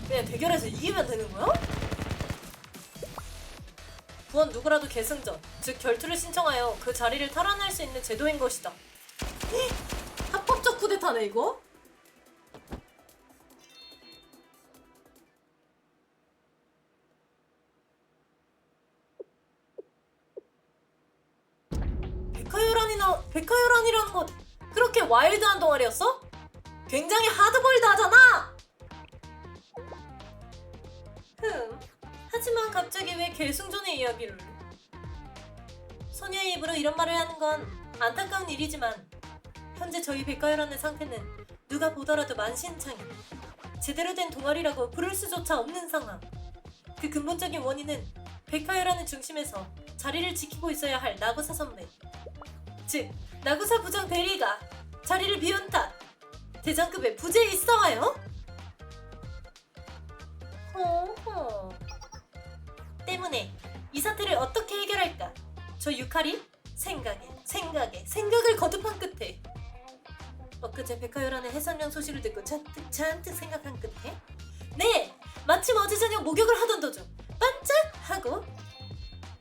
그냥 대결에서 이기면 되는 거야? 부원 누구라도 계승전, 즉 결투를 신청하여 그 자리를 탈환할 수 있는 제도인 것이다. 합법적 쿠데타네 이거? 백화열한이라는 건 그렇게 와일드한 동아리였어? 굉장히 하드보일드하잖아! 하지만 갑자기 왜 계승전의 이야기를? 소녀의 입으로 이런 말을 하는 건 안타까운 일이지만 현재 저희 백화열한의 상태는 누가 보더라도 만신창이 제대로 된 동아리라고 부를 수조차 없는 상황. 그 근본적인 원인은 백화열한의 중심에서 자리를 지키고 있어야 할 나고사 선배, 즉 나고사 부장 대리가 자리를 비운 탓 대장급의 부재에 있어와요? 호호. 때문에 이 사태를 어떻게 해결할까? 저 유카리 생각을 거듭한 끝에 엊그제 백화열한의 해산령 소식을 듣고 잔뜩 생각한 끝에 네! 마침 어제 저녁 목욕을 하던 도중 반짝! 하고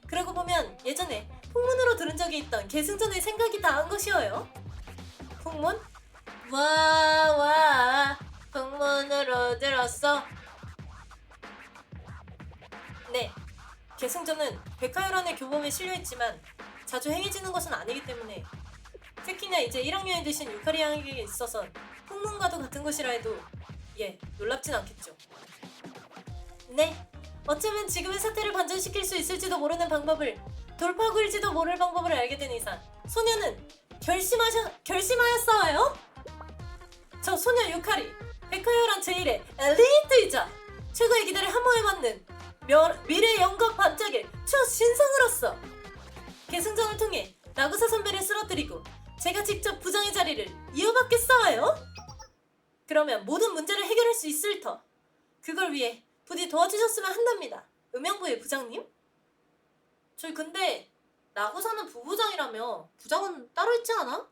그러고 보면 예전에 풍문으로 들은 적이 있던 계승전의 생각이 닿은 것이어요. 풍문? 와 풍문으로 들었어. 네, 계승전은 백화열한의 교범에 실려있지만 자주 행해지는 것은 아니기 때문에 특히나 이제 1학년이 되신 유카리 양에게 있어선 풍문과도 같은 것이라 해도 놀랍진 않겠죠. 네, 어쩌면 지금의 사태를 반전시킬 수 있을지도 모르는 방법을 돌파구일지도 모를 방법을 알게 된 이상 소녀는 결심하였어요. 저 소녀 유카리 백화열한 제1의 엘리트이자 최고의 기대를 한몸에 받는 미래 영광 반짝일 초신성으로서 계승전을 통해 나고사 선배를 쓰러뜨리고 제가 직접 부장의 자리를 이어받겠어요? 그러면 모든 문제를 해결할 수 있을 터. 그걸 위해 부디 도와주셨으면 한답니다. 음영부의 부장님? 저희 근데 나고사는 부부장이라며 부장은 따로 있지 않아?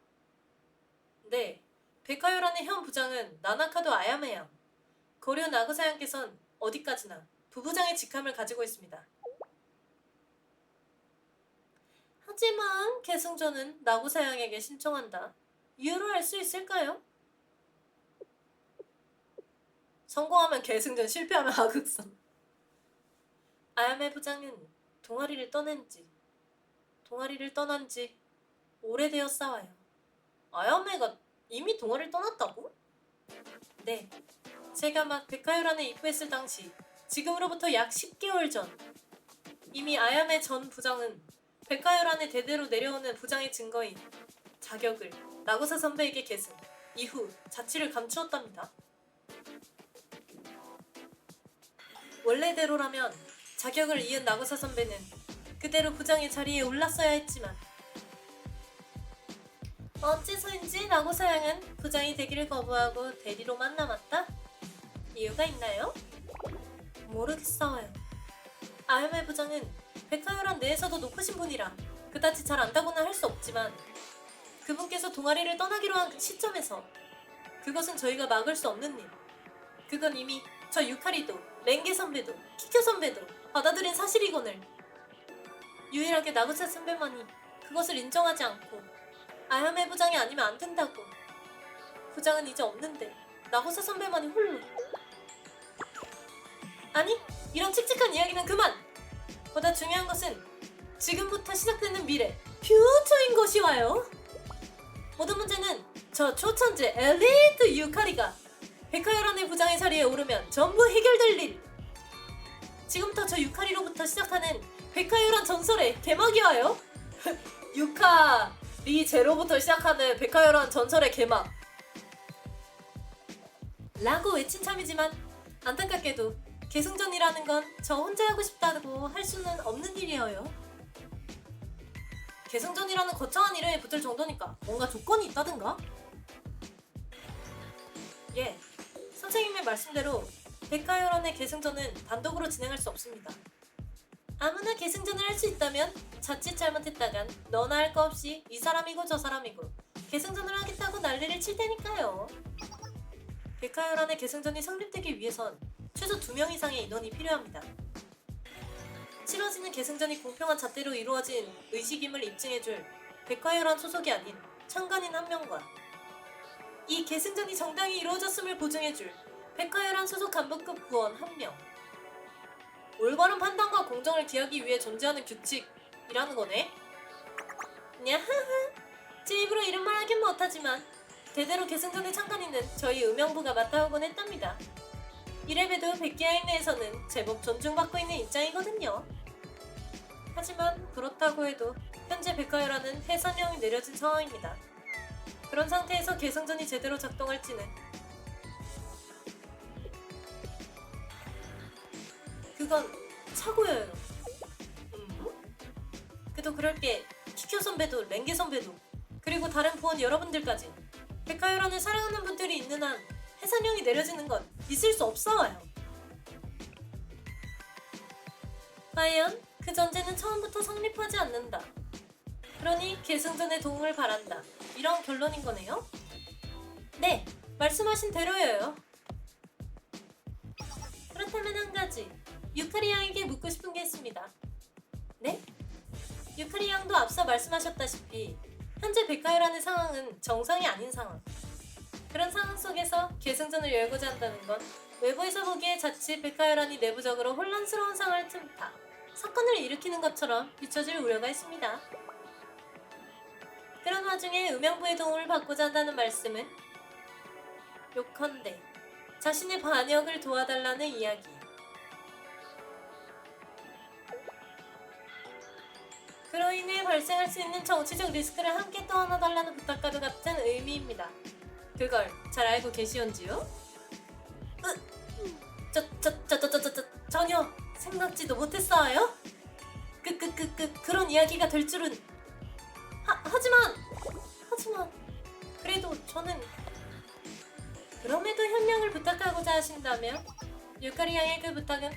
네, 백화요란의 현 부장은 나나카도 아야메양. 고려 나고사양께선 어디까지나 부부장의 직함을 가지고 있습니다. 하지만 계승조는 나고사양에게 신청한다. 이유를 알 수 있을까요? 성공하면 계승전, 실패하면 하극상. 아야메 부장은 동아리를 떠난 지 오래되었사와요. 아야메가 이미 동아리를 떠났다고? 네, 제가 막 백화요란에 입부했을 당시, 지금으로부터 약 10개월 전, 이미 아야메 전 부장은 백화요란에 대대로 내려오는 부장의 증거인 자격을 나고사 선배에게 계승, 이후 자취를 감추었답니다. 원래대로라면 자격을 이은 나고사 선배는 그대로 부장의 자리에 올랐어야 했지만 어째서인지 나고사 양은 부장이 되기를 거부하고 대리로만 남았다? 이유가 있나요? 모르겠어요. 아야메 부장은 백화요란 내에서도 높으신 분이라 그다지 잘 안다고는 할 수 없지만 그분께서 동아리를 떠나기로 한 시점에서 그것은 저희가 막을 수 없는 일. 그건 이미 저 유카리도, 렌게 선배도, 키쿄 선배도 받아들인 사실이거늘. 유일하게 나고사 선배만이 그것을 인정하지 않고 아야메 부장이 아니면 안 된다고. 부장은 이제 없는데 나고사 선배만이 홀로. 아니, 이런 칙칙한 이야기는 그만! 보다 중요한 것은 지금부터 시작되는 미래, 퓨처인 것이와요. 모든 문제는 저 초천재 엘리트 유카리가 백화요란의 부장의 자리에 오르면 전부 해결될 일. 지금부터 저 유카리로부터 시작하는 백화요란 전설의 개막이와요. 유카리 제로부터 시작하는 백화요란 전설의 개막 라고 외친 참이지만 안타깝게도 계승전이라는 건 저 혼자 하고 싶다고 할 수는 없는 일이에요. 계승전이라는 거창한 이름에 붙을 정도니까 뭔가 조건이 있다든가? 예, 선생님의 말씀대로 백화요란의 계승전은 단독으로 진행할 수 없습니다. 아무나 계승전을 할 수 있다면 자칫 잘못했다간 너나 할 거 없이 이 사람이고 저 사람이고 계승전을 하겠다고 난리를 칠 테니까요. 백화요란의 계승전이 성립되기 위해선 최소 2명 이상의 인원이 필요합니다. 치러지는 계승전이 공평한 잣대로 이루어진 의식임을 입증해줄 백화요란 소속이 아닌 참관인 1명과 이 계승전이 정당히 이루어졌음을 보증해줄 백화요란 소속 간부급 부원 1명. 올바른 판단과 공정을 기하기 위해 존재하는 규칙이라는 거네. 냐하하, 제 입으로 이런 말 하긴 못하지만 대대로 계승전의 참관인은 저희 음영부가 맡아오곤 했답니다. 이래봬도 백기야인 내에서는 제법 존중받고 있는 입장이거든요. 하지만 그렇다고 해도 현재 백화요란은 해산령이 내려진 상황입니다. 그런 상태에서 계승전이 제대로 작동할지는 그건 차고여요. 그도 그럴 게 키쿄 선배도 렌게 선배도 그리고 다른 부원 여러분들까지 백화요란을 사랑하는 분들이 있는 한 해산령이 내려지는 건 있을 수 없어요. 과연 그 전제는 처음부터 성립하지 않는다. 그러니 계승전에 도움을 바란다. 이런 결론인 거네요. 네, 말씀하신 대로여요. 그렇다면 한 가지 유카리 양에게 묻고 싶은 게 있습니다. 네? 유카리 양도 앞서 말씀하셨다시피 현재 백화요란의 상황은 정상이 아닌 상황. 그런 상황 속에서 계승전을 열고자 한다는 건 외부에서 보기에 자칫 백화요란이 내부적으로 혼란스러운 상황을 틈타 사건을 일으키는 것처럼 비춰질 우려가 있습니다. 그런 와중에 음영부의 도움을 받고자 한다는 말씀은 요컨대 자신의 반역을 도와달라는 이야기. 그로 인해 발생할 수 있는 정치적 리스크를 함께 떠안아달라는 부탁과도 같은 의미입니다. 그걸 잘 알고 계시온지요? 전혀 생각지도 못했어요? 그런 이야기가 될 줄은. 하지만 그 현명을 부탁하고자 하신다면 유카리 양의 그 부탁은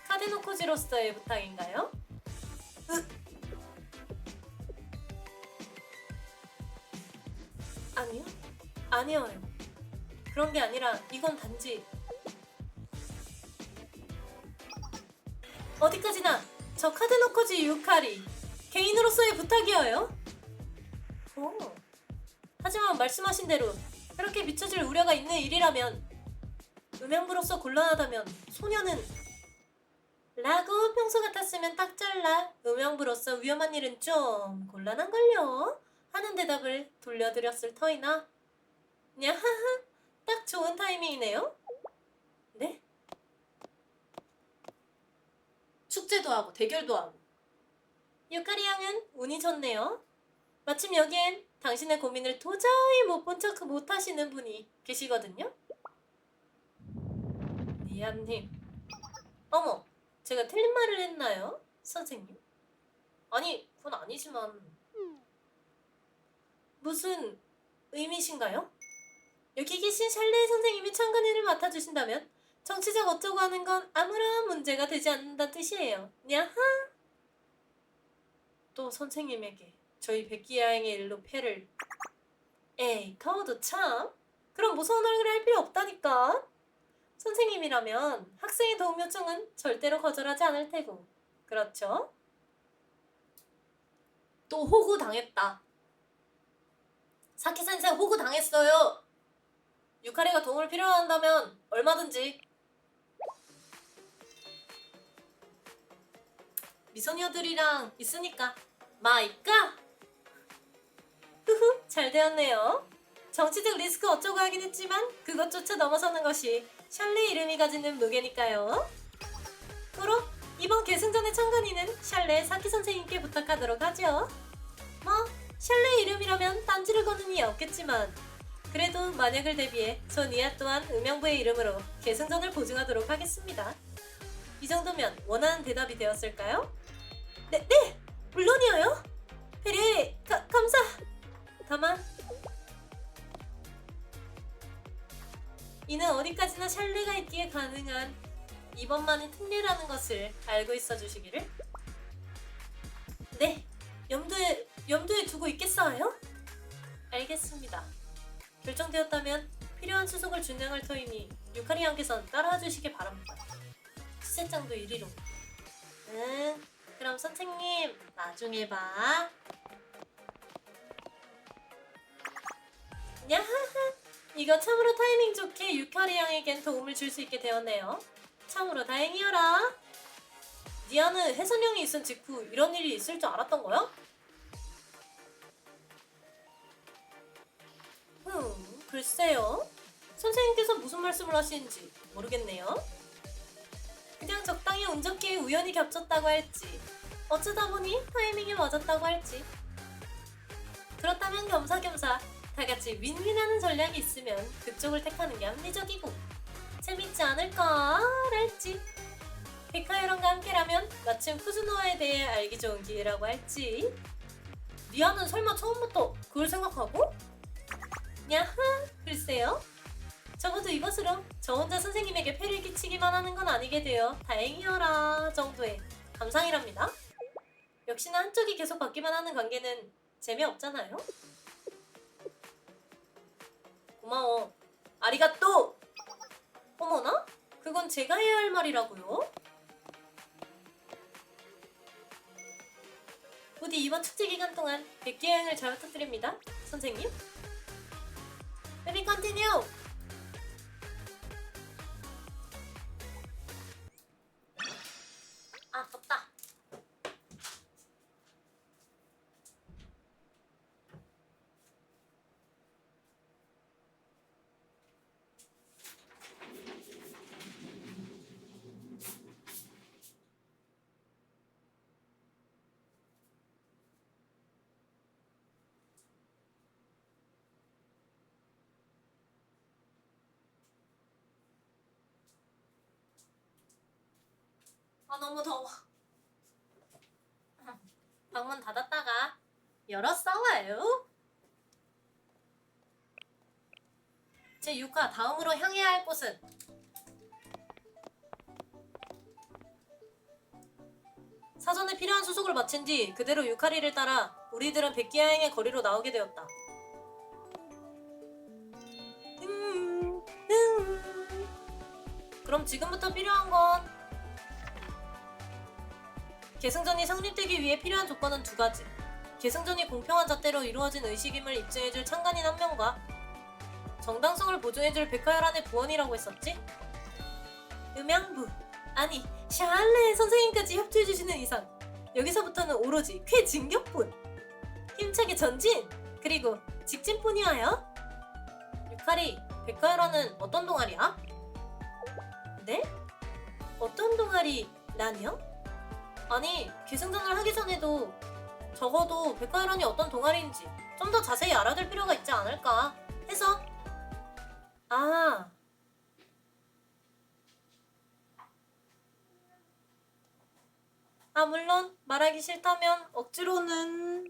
카데노코지로서의 부탁인가요? 아니요. 아니에요. 그런 게 아니라 이건 단지 어디까지나 저 카데노코지 유카리 개인으로서의 부탁이어요. 오. 하지만 말씀하신 대로 그렇게 비춰질 우려가 있는 일이라면 음향부로서 곤란하다면 소녀는 라고 평소 같았으면 딱 잘라 음향부로서 위험한 일은 좀 곤란한걸요 하는 대답을 돌려드렸을 터이나 냐하하 딱 좋은 타이밍이네요. 네? 축제도 하고 대결도 하고 유카리 양은 운이 좋네요. 마침 여기엔 당신의 고민을 도저히 못 본 척 못하시는 분이 계시거든요. 미안님. 어머, 제가 틀린 말을 했나요? 선생님? 아니, 그건 아니지만 무슨 의미신가요? 여기 계신 샬레 선생님이 참관인을 맡아주신다면 정치적 어쩌고 하는 건 아무런 문제가 되지 않는다는 뜻이에요. 야하! 또 선생님에게 저희 백기야행의 일로 패를 에이, 카오도 참. 그럼 무서운 얼굴을 할 필요 없다니까. 선생님이라면 학생의 도움 요청은 절대로 거절하지 않을 테고. 그렇죠? 또 호구 당했다. 사키 선생 호구 당했어요. 유카리가 도움을 필요한다면 얼마든지. 미소녀들이랑 있으니까 마이까? 후후 잘 되었네요. 정치적 리스크 어쩌고 하긴 했지만 그것조차 넘어서는 것이 샬레 이름이 가지는 무게니까요. 그럼 이번 계승전의 참관인은 샬레 사키 선생님께 부탁하도록 하죠. 뭐 샬레 이름이라면 딴지를 거는 이 없겠지만 그래도 만약을 대비해 전 이하 또한 음향부의 이름으로 계승전을 보증하도록 하겠습니다. 이 정도면 원하는 대답이 되었을까요? 네! 물론이에요! 그래, 감사! 다만 이는 어디까지나 샬레가 있기에 가능한 이번만이 특례라는 것을 알고 있어 주시기를. 네, 염두에 두고 있겠어요? 알겠습니다. 결정되었다면 필요한 수속을 준행할 터이니 유카리 양께선 따라와 주시기 바랍니다. 수세장도 이리로. 응, 그럼 선생님 나중에 봐. 야하하, 이거 참으로 타이밍 좋게 유카리 양에겐 도움을 줄 수 있게 되었네요. 참으로 다행이어라. 니아는 혜선형이 있은 직후 이런 일이 있을 줄 알았던 거야? 글쎄요. 선생님께서 무슨 말씀을 하시는지 모르겠네요. 그냥 적당히 운 좋게 우연히 겹쳤다고 할지 어쩌다 보니 타이밍이 맞았다고 할지. 그렇다면 겸사겸사 다같이 윈윈하는 전략이 있으면 그쪽을 택하는 게 합리적이고 재밌지 않을까랄지. 히카이론과 함께라면 마침 쿠즈노아에 대해 알기 좋은 기회라고 할지. 리아는 설마 처음부터 그걸 생각하고? 야하, 글쎄요. 적어도 이것으로 저 혼자 선생님에게 폐를 끼치기만 하는 건 아니게 되어 다행이어라 정도의 감상이랍니다. 역시나 한쪽이 계속 받기만 하는 관계는 재미없잖아요. 고마워. 아리가또! 어머나? 그건 제가 해야 할 말이라고요? 부디 이번 축제 기간 동안 백기 여행을 잘 부탁드립니다, 선생님. Let me continue! 아, 덥다. 아, 너무 더워. 방문 닫았다가 열었어요. 이제 유카 다음으로 향해야 할 곳은 사전에 필요한 수속을 마친 뒤 그대로 유카리를 따라 우리들은 백기야행의 거리로 나오게 되었다. 그럼 지금부터 필요한 건 계승전이 성립되기 위해 필요한 조건은 두 가지. 계승전이 공평한 잣대로 이루어진 의식임을 입증해줄 창간인 한 명과 정당성을 보증해줄 백화열한의 부원이라고 했었지? 음양부 아니 샬레 선생님까지 협조해주시는 이상 여기서부터는 오로지 쾌진격뿐 힘차게 전진 그리고 직진뿐이하여 유카리 백화열한은 어떤 동아리야? 네? 어떤 동아리라니요? 아니 계승전을 하기 전에도 적어도 백화열한이 어떤 동아리인지 좀 더 자세히 알아둘 필요가 있지 않을까 해서 물론 말하기 싫다면 억지로는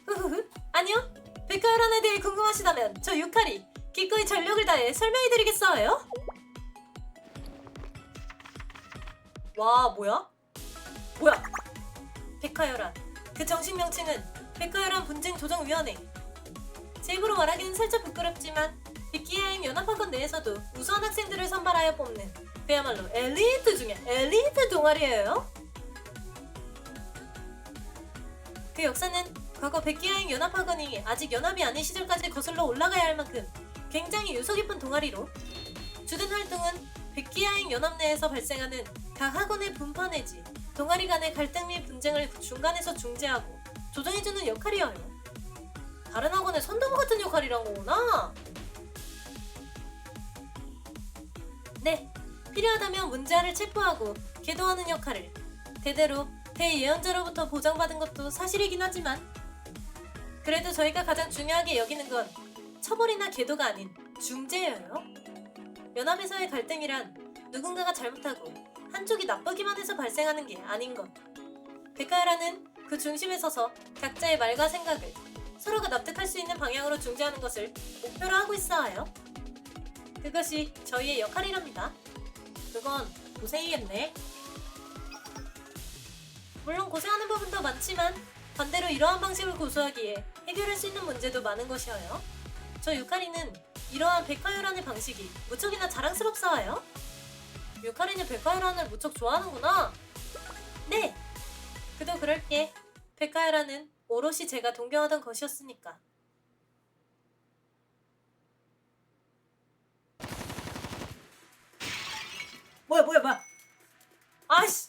흐흐흐 아니요 백화열한에 대해 궁금하시다면 저 유카리 기꺼이 전력을 다해 설명해드리겠어요. 와 뭐야? 백화열한 그 정식 명칭은 백화열한 분쟁조정위원회. 제 입으로 말하기는 살짝 부끄럽지만 백기야행 연합학원 내에서도 우수한 학생들을 선발하여 뽑는 그야말로 엘리트 중에 엘리트 동아리예요. 그 역사는 과거 백기야행 연합학원이 아직 연합이 아닌 시절까지 거슬러 올라가야 할 만큼 굉장히 유서 깊은 동아리로 주된 활동은 백기야행 연합 내에서 발생하는 각 학원의 분파 내지 동아리 간의 갈등 및 분쟁을 중간에서 중재하고 조정해주는 역할이어요. 다른 학원의 선도부 같은 역할이란 거구나. 네, 필요하다면 문제아를 체포하고 계도하는 역할을 대대로 대예언자로부터 보장받은 것도 사실이긴 하지만 그래도 저희가 가장 중요하게 여기는 건 처벌이나 계도가 아닌 중재예요. 연합에서의 갈등이란 누군가가 잘못하고 한쪽이 나쁘기만 해서 발생하는 게 아닌 것. 백화열한은 그 중심에 서서 각자의 말과 생각을 서로가 납득할 수 있는 방향으로 중재하는 것을 목표로 하고 있어 하여 그것이 저희의 역할이랍니다. 그건 고생이겠네. 물론 고생하는 부분도 많지만 반대로 이러한 방식을 고수하기에 해결할 수 있는 문제도 많은 것이어요. 저 유카리는 이러한 백화열한의 방식이 무척이나 자랑스럽사와요. 유카리는 백화열한을 무척 좋아하는구나. 네, 그도 그럴게. 백화열한은 오롯이 제가 동경하던 것이었으니까. 뭐야 아이씨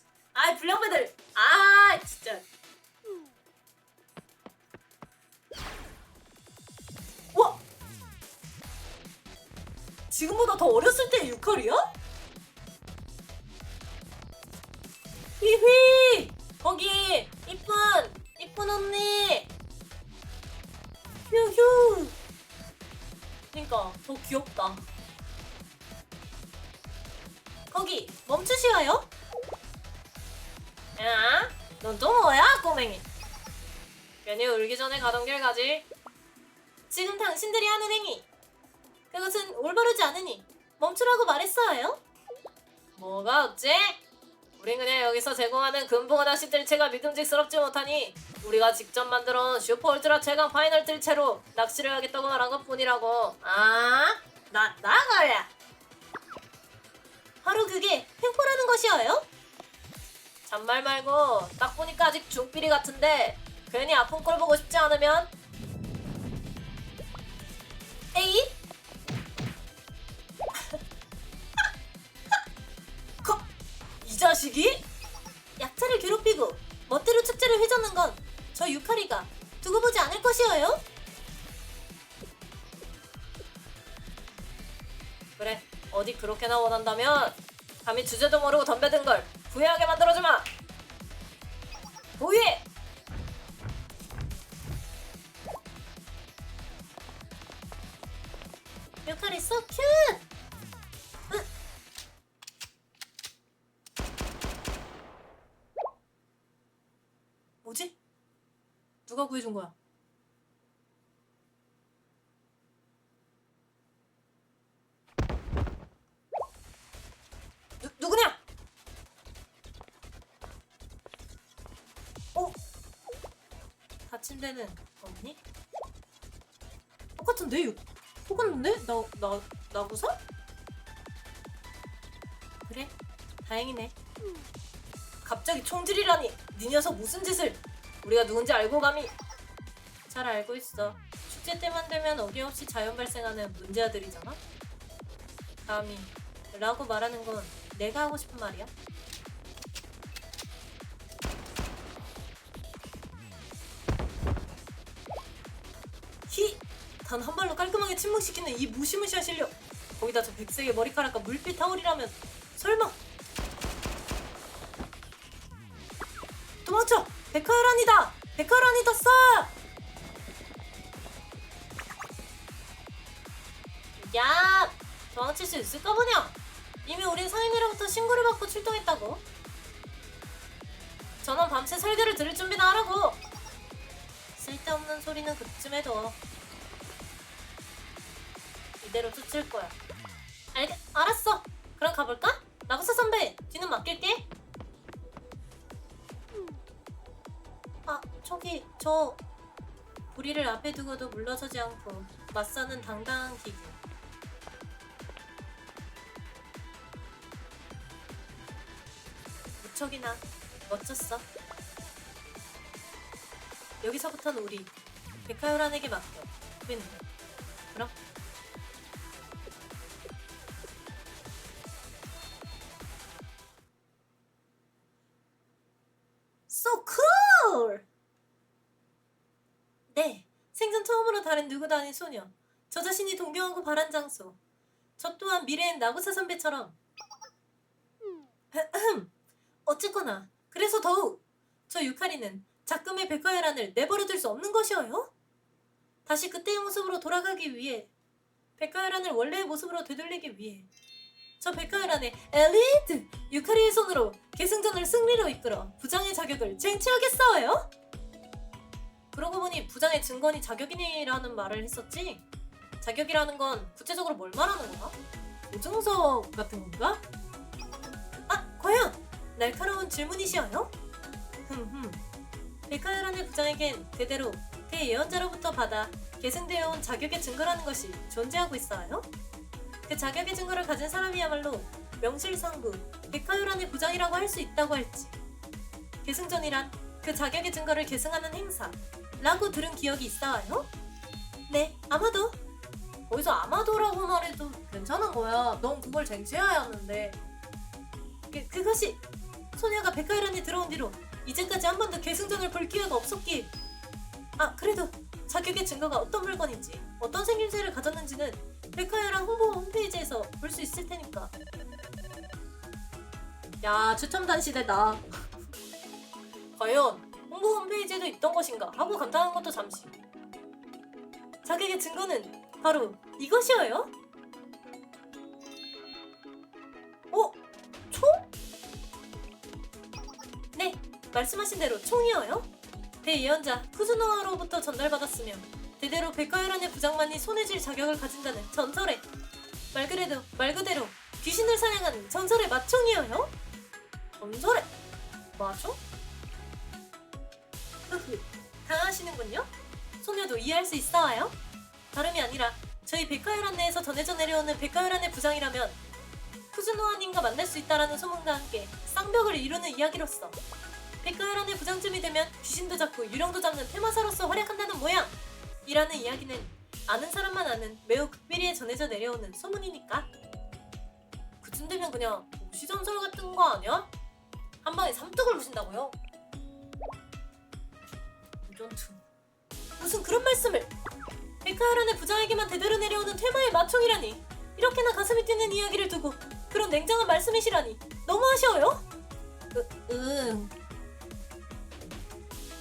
불량배들 진짜 와 지금보다 더 어렸을 때의 유칼이야? 휘휘 거기 이쁜 언니 휴휴 그니까 더 귀엽다. 거기 멈추시어요? 야, 넌 또 뭐야 꼬맹이? 괜히 울기 전에 가던 길 가지. 지금 당신들이 하는 행위 그것은 올바르지 않으니 멈추라고 말했어요. 뭐가 어째? 우린 그냥 여기서 제공하는 금붕어 낚시 뜰채가 믿음직스럽지 못하니 우리가 직접 만들어온 슈퍼 울트라 최강 파이널 뜰채로 낚시를 하겠다고 말한 것 뿐이라고. 나가야 바로 그게 횡포라는 것이어요? 잔말 말고 딱 보니까 아직 중삐리 같은데 괜히 아픈 꼴 보고 싶지 않으면 에잇? 이 자식이? 약자를 괴롭히고 멋대로 축제를 휘젓는 건 저 유카리가 두고 보지 않을 것이어요? 그래 어디 그렇게나 원한다면 감히 주제도 모르고 덤벼든 걸 후회하게 만들어주마. 후회! 유카리 so cute! 뭐지? 누가 구해준 거야? 누구냐? 다친 데는 없니? 똑같은데? 이거 똑같은데? 나구사? 그래? 다행이네. 갑자기 총질이라니! 네 녀석 무슨 짓을! 우리가 누군지 알고 감히! 잘 알고 있어. 축제 때만 되면 어김없이 자연 발생하는 문제아들이잖아? 감히 라고 말하는 건 내가 하고 싶은 말이야. 단 한 발로 깔끔하게 침묵시키는 이 무시무시한 실력. 거기다 저 백색의 머리카락과 물빛 타올이라면 설마. 도망쳐! 백화열한이다! 백화열한이 떴어! 야! 도망칠 수 있을까 보냐? 이미 우린 상인으로부터 신고를 받고 출동했다고. 전원 밤새 설교를 들을 준비나 하라고. 쓸데없는 소리는 그쯤에 둬. 이대로 쫓을 거야. 알았어. 그럼 가볼까? 나구사 선배, 뒤는 맡길게. 저기 저 부리를 앞에 두고도 물러서지 않고 맞서는 당당한 기분. 무척이나 멋졌어. 여기서부터는 우리 백화요란에게 맡겨. 웬? 그럼? So cool! 네, 생전 처음으로 다른 누구도 아닌 소녀. 저 자신이 동경하고 바란 장소. 저 또한 미래엔 나구사 선배처럼. 어쨌거나 그래서 더욱 저 유카리는 작금의 백화열한을 내버려둘 수 없는 것이어요. 다시 그때의 모습으로 돌아가기 위해, 백화열한을 원래의 모습으로 되돌리기 위해 저 백화열한의 엘리트 유카리의 손으로 계승전을 승리로 이끌어 부장의 자격을 쟁취하겠어요. 그러고 보니 부장의 증거니 자격이니라는 말을 했었지. 자격이라는 건 구체적으로 뭘 말하는 거야? 보증서 같은 건가? 과연 날카로운 질문이시여요? 백화열한의 부장에겐 대대로 대예언자로부터 받아 계승되어 온 자격의 증거라는 것이 존재하고 있어요. 그 자격의 증거를 가진 사람이야말로 명실상부 백화열한의 부장이라고 할 수 있다고 할지. 계승전이란 그 자격의 증거를 계승하는 행사라고 들은 기억이 있어요? 네, 아마도. 거기서 아마도라고 말해도 괜찮은 거야. 넌 그걸 쟁취해야 하는데. 그것이 소녀가 백화열한에 들어온 뒤로 이제까지 한 번도 계승전을 볼 기회가 없었기에. 그래도 자격의 증거가 어떤 물건인지, 어떤 생김새를 가졌는지는 백화열한 홍보 홈페이지에서 볼 수 있을 테니까. 야, 추첨단 시대다. 과연 홍보 홈페이지에도 있던 것인가 하고 감탄한 것도 잠시. 자격의 증거는 바로 이것이어요. 총? 네, 말씀하신 대로 총이어요. 대예언자 쿠즈노아로부터 전달받았으며 대대로 백화열한의 부장만이 손에 쥘 자격을 가진다는 전설의, 말 그대로 귀신을 사냥하는 전설의 마총이어요. 전설의 마총? 당하시는군요. 소녀도 이해할 수 있어요. 다름이 아니라 저희 백화열한 내에서 전해져 내려오는 백화열한의 부장이라면 쿠즈노아님과 만날 수 있다라는 소문과 함께 쌍벽을 이루는 이야기로서 백화열한의 부장쯤이 되면 귀신도 잡고 유령도 잡는 테마사로서 활약한다는 모양! 이라는 이야기는 아는 사람만 아는 매우 극비리에 전해져 내려오는 소문이니까. 그쯤 되면 그냥 도시전설 같은 거 아니야? 한 방에 삼뚝을 부신다고요? 무전투. 무슨 그런 말씀을! 백화열한의 부장에게만 대대로 내려오는 퇴마의 마총이라니! 이렇게나 가슴이 뛰는 이야기를 두고 그런 냉정한 말씀이시라니 너무 아쉬워요?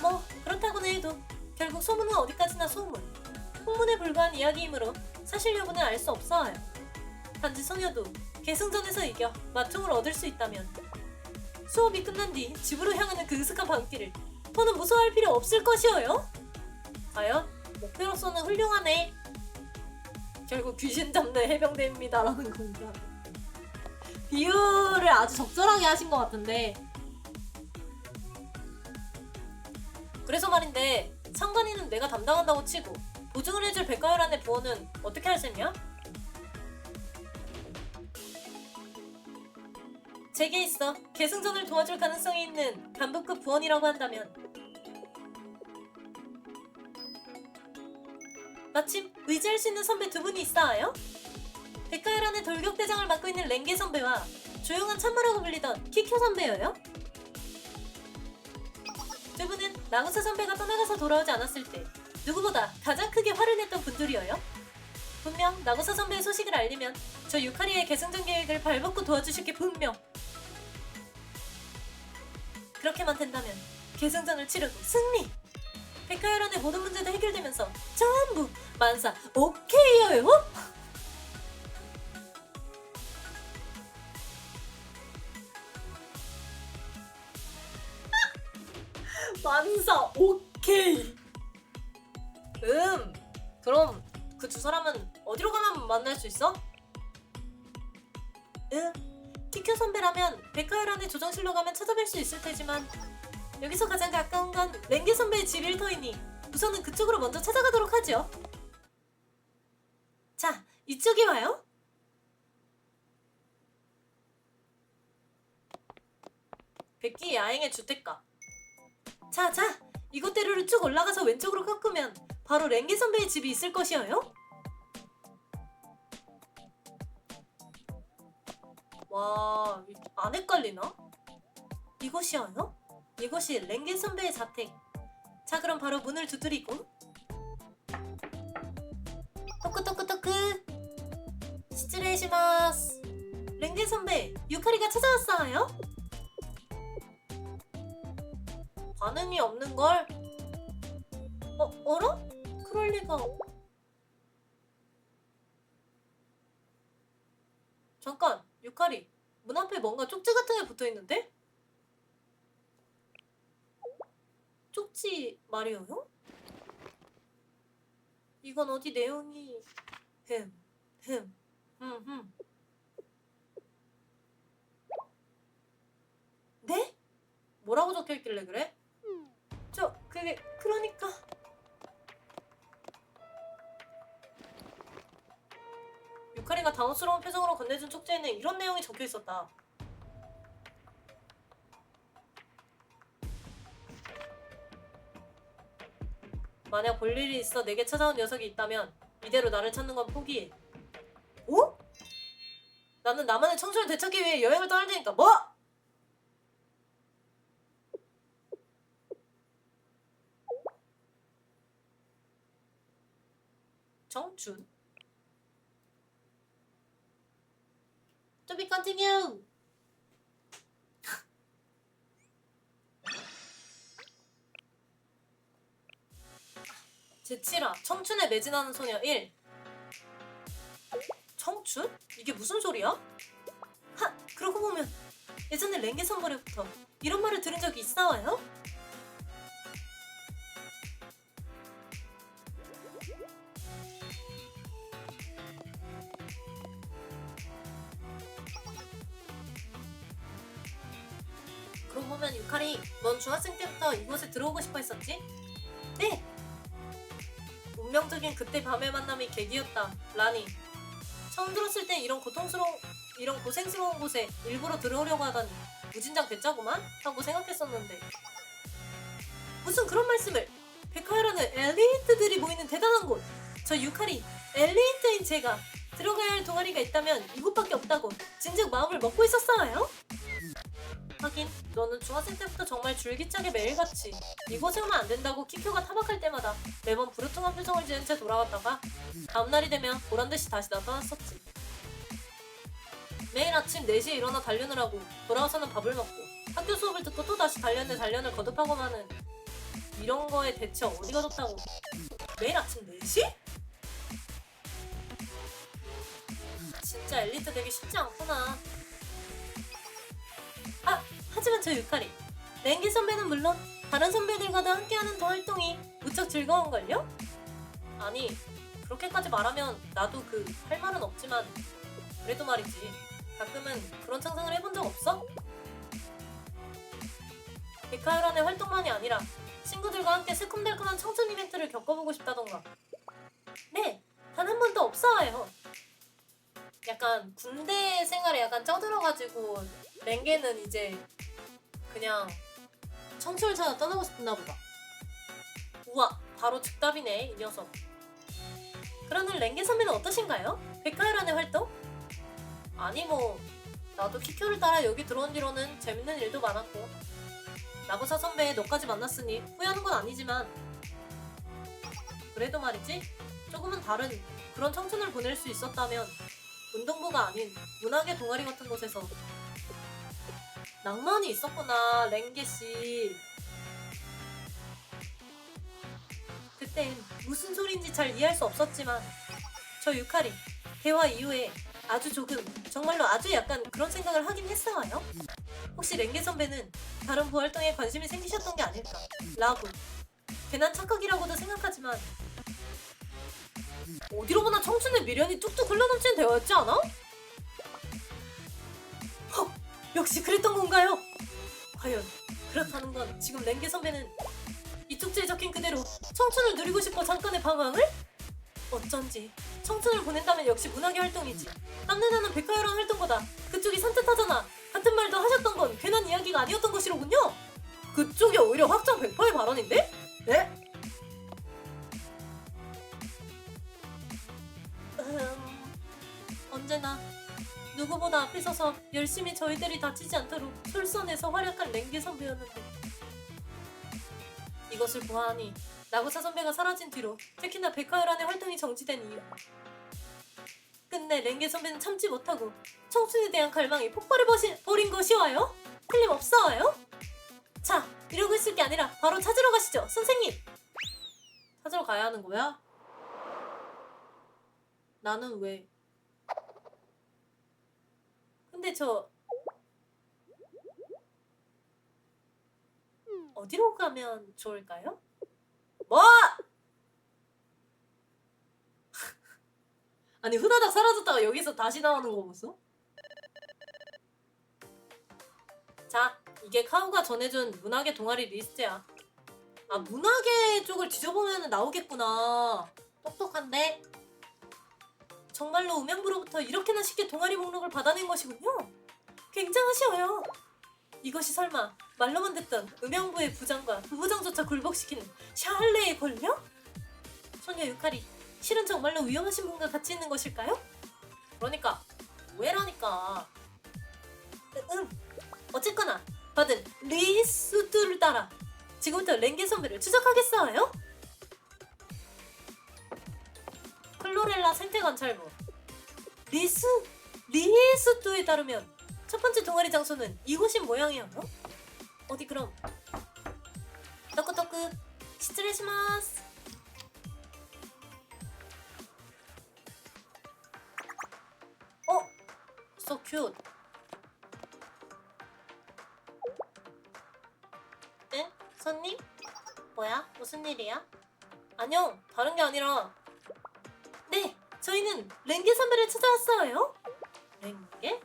뭐 그렇다고는 해도 결국 소문은 어디까지나 소문, 풍문에 불과한 이야기이므로 사실 여부는 알 수 없어요. 단지 소녀도 계승전에서 이겨 마총을 얻을 수 있다면 수업이 끝난 뒤 집으로 향하는 그 으슥한 밤길을 더는 무서워할 필요 없을 것이어요. 과연? 목표로서는 훌륭하네. 결국 귀신 잡는 해병대입니다라는 건가. 비유를 아주 적절하게 하신 것 같은데. 그래서 말인데 상관이는 내가 담당한다고 치고 보증을 해줄 백과열안의 부원은 어떻게 할 셈이야? 제게 있어. 계승전을 도와줄 가능성이 있는 간부급 부원이라고 한다면 마침 의지할 수 있는 선배 두 분이 있어요. 백과열안의 돌격대장을 맡고 있는 랭게 선배와 조용한 참모라고 불리던 키쿄 선배예요. 두 분은 나우사 선배가 떠나가서 돌아오지 않았을 때 누구보다 가장 크게 화를 냈던 분들이어요. 분명 나우사 선배의 소식을 알리면 저 유카리의 계승전 계획을 발벗고 도와주실 게 분명. 그렇게만 된다면 계승전을 치르고 승리! 백과열안의 모든 문제도 해결되면서 전부 만사 오케이여요? 만사 오케이! 그럼 그 두 사람은 어디로 가면 만날 수 있어? 키쿄 선배라면 백과열안의 조정실로 가면 찾아뵐 수 있을 테지만 여기서 가장 가까운 건 랭게 선배의 집 일터이니 우선은 그쪽으로 먼저 찾아가도록 하죠. 자, 이쪽이 와요. 백기 야행의 주택가. 자, 이곳대로를 쭉 올라가서 왼쪽으로 꺾으면 바로 랭게 선배의 집이 있을 것이어요. 와, 안 헷갈리나? 이곳이어요? 이곳이 랭게 선배의 자택. 자, 그럼 바로 문을 두드리고 토크토크토크 시츠레이시마스. 랭게 선배, 유카리가 찾아왔어요? 반응이 없는걸? 어라? 그럴 리가. 잠깐, 유카리. 문 앞에 뭔가 쪽지 같은 게 붙어있는데? 쪽지 말이에요? 이건 어디 내용이... 네? 뭐라고 적혀있길래 그래? 그게 그러니까... 유카리가 당혹스러운 표정으로 건네준 쪽지에는 이런 내용이 적혀있었다. 만약 볼 일이 있어 내게 찾아온 녀석이 있다면 이대로 나를 찾는 건 포기해. 어? 나는 나만의 청춘을 되찾기 위해 여행을 떠날 테니까 뭐? 청춘? To be continue! 제7화 청춘에 매진하는 소녀 1. 청춘? 이게 무슨 소리야? 하! 그러고 보면 예전에 랭게 선배로부터 이런 말을 들은 적이 있어요? 그러고 보면 유카리, 넌 중학생 때부터 이곳에 들어오고 싶어 했었지? 네! 운명적인 그때 밤의 만남이 계기였다. 라니. 처음 들었을 땐 이런 고생스러운 곳에 일부러 들어오려고 하다니 무진장 배짜구만? 하고 생각했었는데 무슨 그런 말씀을! 백화열하는 엘리트들이 모이는 대단한 곳! 저 유카리, 엘리트인 제가 들어가야 할 동아리가 있다면 이곳밖에 없다고 진즉 마음을 먹고 있었어요? 하긴 너는 중학생 때부터 정말 줄기차게 매일같이 이곳에 오면 안 된다고 키쿄가 타박할 때마다 매번 부르퉁한 표정을 지은 채 돌아왔다가 다음날이 되면 보란듯이 다시 나타났었지. 매일 아침 4시에 일어나 단련을 하고 돌아와서는 밥을 먹고 학교 수업을 듣고 또 다시 단련을 거듭하고만은 이런 거에 대체 어디가 좋다고. 매일 아침 4시? 진짜 엘리트 되기 쉽지 않구나. 하지만 저 유카리, 랭게 선배는 물론 다른 선배들과도 함께하는 더 활동이 무척 무척 즐거운걸요? 아니, 그렇게까지 말하면 나도 할 말은 없지만 그래도 말이지, 가끔은 그런 상상을 해본 적 없어? 백화요란의 활동만이 아니라 친구들과 함께 새콤달콤한 청춘 이벤트를 겪어보고 싶다던가. 네, 단 한 번도 없어요. 약간 군대 생활에 약간 쩌들어가지고 랭게는 이제 그냥 청춘을 찾아 떠나고 싶나 보다. 우와, 바로 즉답이네, 이 녀석. 그러는 랭게 선배는 어떠신가요? 백화요란의 활동? 아니 뭐, 나도 키쿄를 따라 여기 들어온 뒤로는 재밌는 일도 많았고, 나고사 선배 너까지 만났으니 후회하는 건 아니지만, 그래도 말이지, 조금은 다른 그런 청춘을 보낼 수 있었다면 운동부가 아닌 문학의 동아리 같은 곳에서. 낭만이 있었구나, 랭게씨. 그땐 무슨 소린지 잘 이해할 수 없었지만 저 유카리 대화 이후에 아주 조금, 정말로 아주 약간 그런 생각을 하긴 했어요. 혹시 랭게 선배는 다른 부활동에 관심이 생기셨던 게 아닐까 라고. 괜한 착각이라고도 생각하지만 어디로 보나 청춘의 미련이 뚝뚝 흘러넘치는 대화였지 않아? 헉! 역시 그랬던 건가요? 과연 그렇다는 건 지금 랭게 선배는 이 쪽지에 적힌 그대로 청춘을 누리고 싶어 잠깐의 방황을? 어쩐지 청춘을 보낸다면 역시 문학의 활동이지. 땀내나는 백화요란 활동보다 그쪽이 산뜻하잖아. 같은 말도 하셨던 건 괜한 이야기가 아니었던 것이로군요. 그쪽이 오히려 확정 100%의 발언인데? 네? 언제나 누구보다 앞에 서서 열심히 저희들이 다치지 않도록 솔선해서 활약한 랭게 선배였는데, 이것을 보아하니 나고사 선배가 사라진 뒤로 특히나 백화요란의 활동이 정지된 이유, 끝내 랭게 선배는 참지 못하고 청춘에 대한 갈망이 폭발해 버린 것이와요? 틀림없어요? 자, 이러고 있을 게 아니라 바로 찾으러 가시죠, 선생님. 찾으러 가야 하는 거야? 나는 왜? 근데 저 어디로 가면 좋을까요? 뭐? 아니, 후다닥 사라졌다가 여기서 다시 나오는 거 보소? 자, 이게 카우가 전해준 문학의 동아리 리스트야. 아, 문학의 쪽을 뒤져보면 나오겠구나. 똑똑한데? 정말로 음향부로부터 이렇게나 쉽게 동아리 목록을 받아낸 것이군요. 굉장하시어요. 이것이 설마 말로만 듣던 음향부의 부장과 부부장조차 굴복시키는 샤할레의 권력? 소녀 유카리, 실은 정말로 위험하신 분과 같이 있는 것일까요? 그러니까 오해라니까. 어쨌거나 받은 리스트를 따라 지금부터 랭게 선배를 추적하겠어요? 클로렐라 생태관찰부 리스트에 따르면 첫 번째 동아리 장소는 이곳인 모양이에요. 어디 그럼? 토크토크 시츠레시마스. So cute. 네? 손님? 뭐야? 무슨 일이야? 안녕, 다른 게 아니라. 네, 저희는 랭게 선배를 찾아왔어요. 랭게?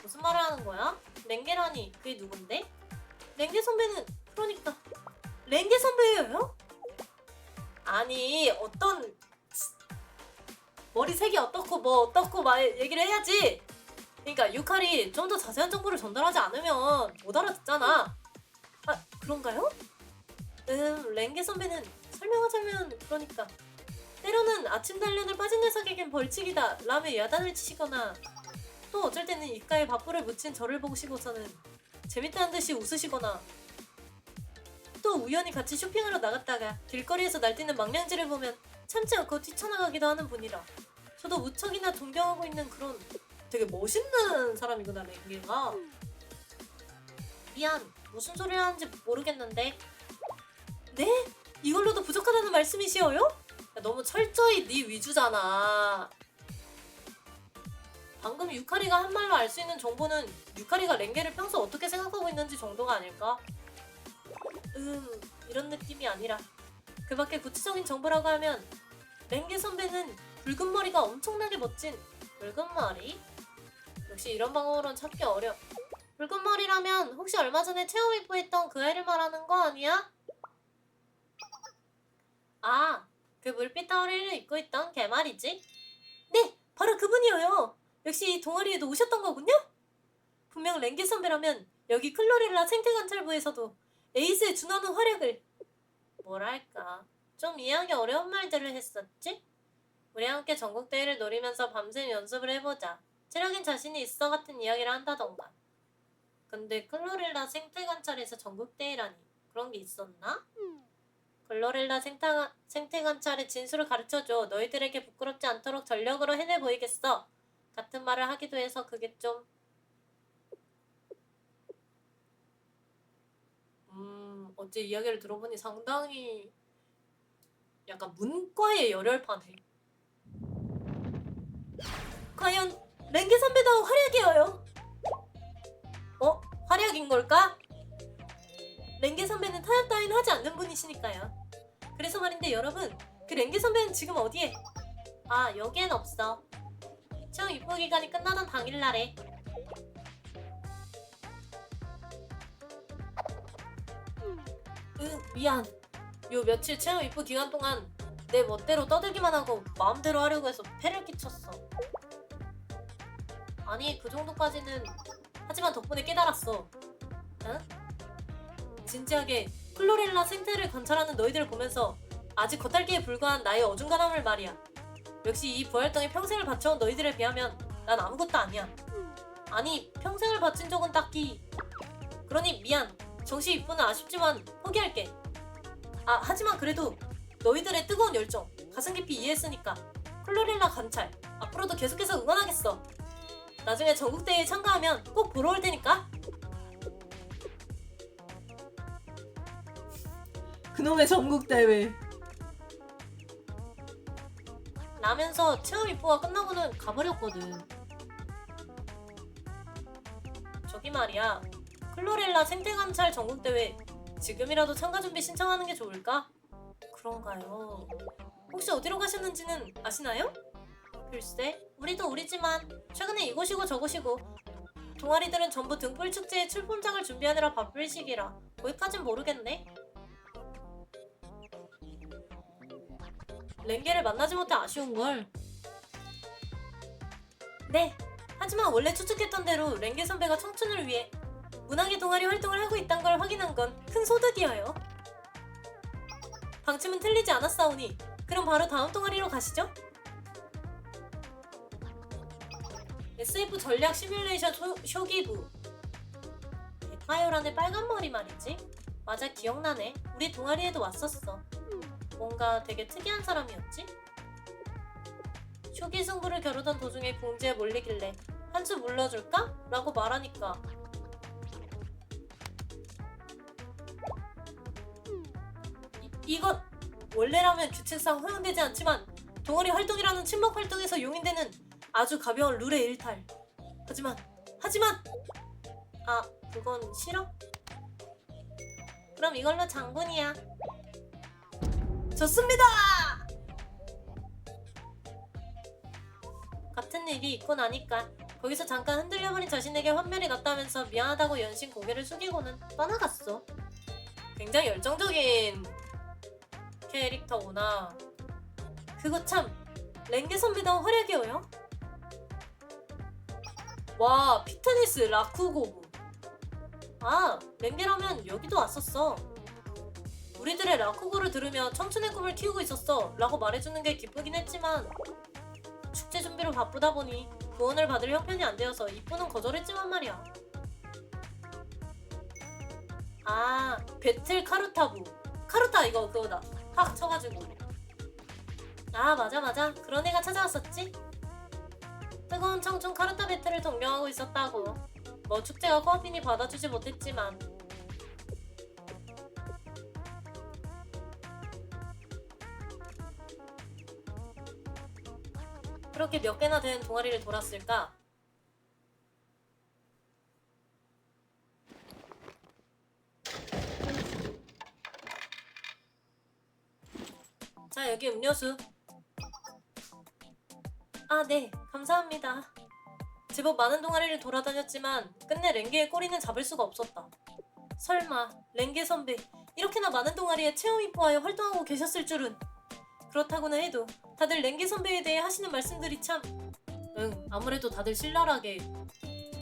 무슨 말을 하는 거야? 랭게라니, 그게 누군데? 랭게 선배는 그러니까 랭게 선배예요? 아니, 어떤 머리색이 어떻고 뭐 어떻고 얘기를 해야지. 그러니까 유칼이 좀 더 자세한 정보를 전달하지 않으면 못 알아듣잖아. 아, 그런가요? 랭게 선배는 설명하자면 그러니까 때로는 아침 단련을 빠진 녀석에겐 벌칙이다 라며 야단을 치시거나, 또 어쩔 때는 입가에 밥풀을 묻힌 저를 보시고서는 재밌다는 듯이 웃으시거나, 또 우연히 같이 쇼핑하러 나갔다가 길거리에서 날뛰는 망냥질을 보면 참지 않고 뛰쳐나가기도 하는 분이라 저도 무척이나 존경하고 있는 그런 되게 멋있는 사람이구나, 랭게가. 미안, 무슨 소리를 하는지 모르겠는데. 네? 이걸로도 부족하다는 말씀이시어요? 야, 너무 철저히 네 위주잖아. 방금 유카리가 한 말로 알 수 있는 정보는 유카리가 랭게를 평소 어떻게 생각하고 있는지 정도가 아닐까? 이런 느낌이 아니라 그 밖에 구체적인 정보라고 하면 랭게 선배는 붉은 머리가 엄청나게 멋진 붉은 머리? 역시 이런 방법으론 찾기 어려. 붉은 머리라면 혹시 얼마 전에 체험 입부했던 그 아이를 말하는 거 아니야? 아, 그 물빛 타월을 입고 있던 걔 말이지? 네, 바로 그분이에요. 역시 이 동아리에도 오셨던 거군요? 분명 랭게 선배라면 여기 클로렐라 생태관찰부에서도 에이스에 준하는 활약을 뭐랄까 좀 이해하기 어려운 말들을 했었지? 우리 함께 전국대회를 노리면서 밤샘 연습을 해보자. 체력인 자신이 있어 같은 이야기를 한다던가. 근데 클로렐라 생태관찰에서 전국대회라니 그런 게 있었나? 클로렐라 생태관찰의 진수를 가르쳐줘. 너희들에게 부끄럽지 않도록 전력으로 해내 보이겠어. 같은 말을 하기도 해서 그게 좀... 어제 이야기를 들어보니 상당히 약간 문과의 열혈파네. 과연 랭게 선배다운 활약이에요. 어? 활약인 걸까? 랭게 선배는 타협 따윈 하지 않는 분이시니까요. 그래서 말인데 여러분, 그 랭게 선배는 지금 어디에? 아, 여기엔 없어. 체험 입부 기간이 끝나던 당일날에. 미안. 요 며칠 체험 입부 기간 동안 내 멋대로 떠들기만 하고 마음대로 하려고 해서 패를 끼쳤어. 아니, 그 정도까지는. 하지만 덕분에 깨달았어. 응? 진지하게 클로렐라 생태를 관찰하는 너희들을 보면서 아직 겉핥기에 불과한 나의 어중간함을 말이야. 역시 이 부활동에 평생을 바쳐온 너희들에 비하면 난 아무것도 아니야. 아니, 평생을 바친 적은 딱히... 그러니 미안. 정시 입부는 아쉽지만 포기할게. 아, 하지만 그래도 너희들의 뜨거운 열정 가슴 깊이 이해했으니까 클로렐라 관찰 앞으로도 계속해서 응원하겠어. 나중에 전국대회에 참가하면 꼭 보러 올 테니까. 그놈의 전국대회. 라면서 체험 입부가 끝나고는 가버렸거든. 저기 말이야, 클로렐라 생태관찰 전국대회 지금이라도 참가 준비 신청하는 게 좋을까? 그런가요? 혹시 어디로 가셨는지는 아시나요? 글쎄, 우리도 우리지만 최근에 이곳이고 저곳이고 동아리들은 전부 등불 축제의 출품작을 준비하느라 바쁠 시기라 거기까진 모르겠네. 랭게를 만나지 못해 아쉬운걸. 네, 하지만 원래 추측했던 대로 랭게 선배가 청춘을 위해 문학의 동아리 활동을 하고 있다는 걸 확인한 건 큰 소득이어요. 방침은 틀리지 않았사오니 그럼 바로 다음 동아리로 가시죠. SF 전략 시뮬레이션 쇼기부. 백화요란의 빨간 머리 말이지. 맞아, 기억나네. 우리 동아리에도 왔었어. 뭔가 되게 특이한 사람이었지? 쇼기 승부를 겨루던 도중에 궁지에 몰리길래 한 수 물러줄까? 라고 말하니까 이건 원래라면 규칙상 허용되지 않지만 동아리 활동이라는 친목 활동에서 용인되는 아주 가벼운 룰의 일탈. 하지만 아, 그건 싫어? 그럼 이걸로 장군이야. 좋습니다! 같은 일이 있고 나니까 거기서 잠깐 흔들려버린 자신에게 환멸이 났다면서 미안하다고 연신 고개를 숙이고는 떠나갔어. 굉장히 열정적인 캐릭터구나. 그거 참 랭게 선배다운 활약이에요. 와, 피트니스 라쿠고부. 아, 랭게라면 여기도 왔었어. 우리들의 라쿠고를 들으며 청춘의 꿈을 키우고 있었어 라고 말해주는 게 기쁘긴 했지만 축제 준비로 바쁘다 보니 구원을 받을 형편이 안 되어서 입부는 거절했지만 말이야. 아, 배틀 카루타부. 카루타 이거 그거다. 팍 쳐가지고. 아, 맞아. 그런 애가 찾아왔었지? 뜨거운 청춘 카루타 배틀을 동경하고 있었다고. 뭐 축제가 코앞이니 받아주지 못했지만 그렇게 몇 개나 된 동아리를 돌았을까? 자, 여기 음료수. 아, 네. 감사합니다. 제법 많은 동아리를 돌아다녔지만 끝내 랭게의 꼬리는 잡을 수가 없었다. 설마 랭게 선배 이렇게나 많은 동아리에 체험 입부하여 활동하고 계셨을 줄은. 그렇다고는 해도 다들 랭게 선배에 대해 하시는 말씀들이 참... 아무래도 다들 신랄하게...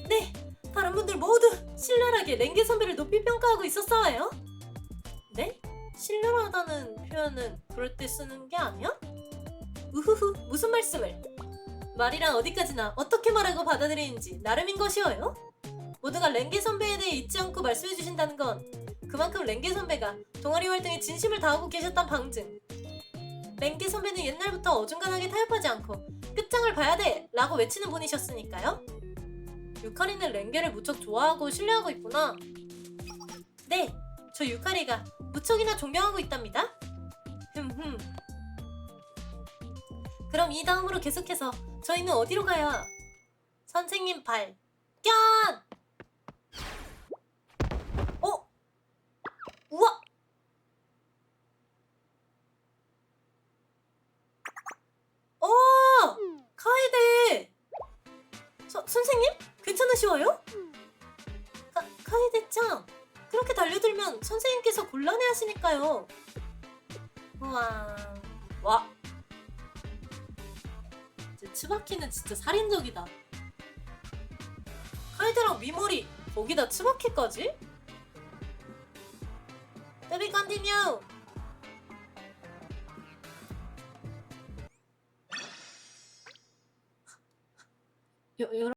네! 다른 분들 모두 신랄하게 랭게 선배를 높이 평가하고 있었어요. 네? 신랄하다는 표현은 그럴 때 쓰는 게 아니야? 우후후, 무슨 말씀을? 말이란 어디까지나 어떻게 말하고 받아들이는지 나름인 것이어요. 모두가 랭게 선배에 대해 잊지 않고 말씀해 주신다는 건 그만큼 랭게 선배가 동아리 활동에 진심을 다하고 계셨단 방증. 랭게 선배는 옛날부터 어중간하게 타협하지 않고 끝장을 봐야 돼! 라고 외치는 분이셨으니까요. 유카리는 랭게를 무척 좋아하고 신뢰하고 있구나. 네, 저 유카리가 무척이나 존경하고 있답니다. 흠흠. 그럼 이 다음으로 계속해서 저희는 어디로 가야? 선생님 발견! 어? 우와! 어! 카에데! 선생님? 괜찮으시워요? 카에데-짱! 그렇게 달려들면 선생님께서 곤란해하시니까요. 우와... 와! 츠바키는 진짜 살인적이다. 카에데랑 미모리 거기다 츠바키까지? To be continue! 여러분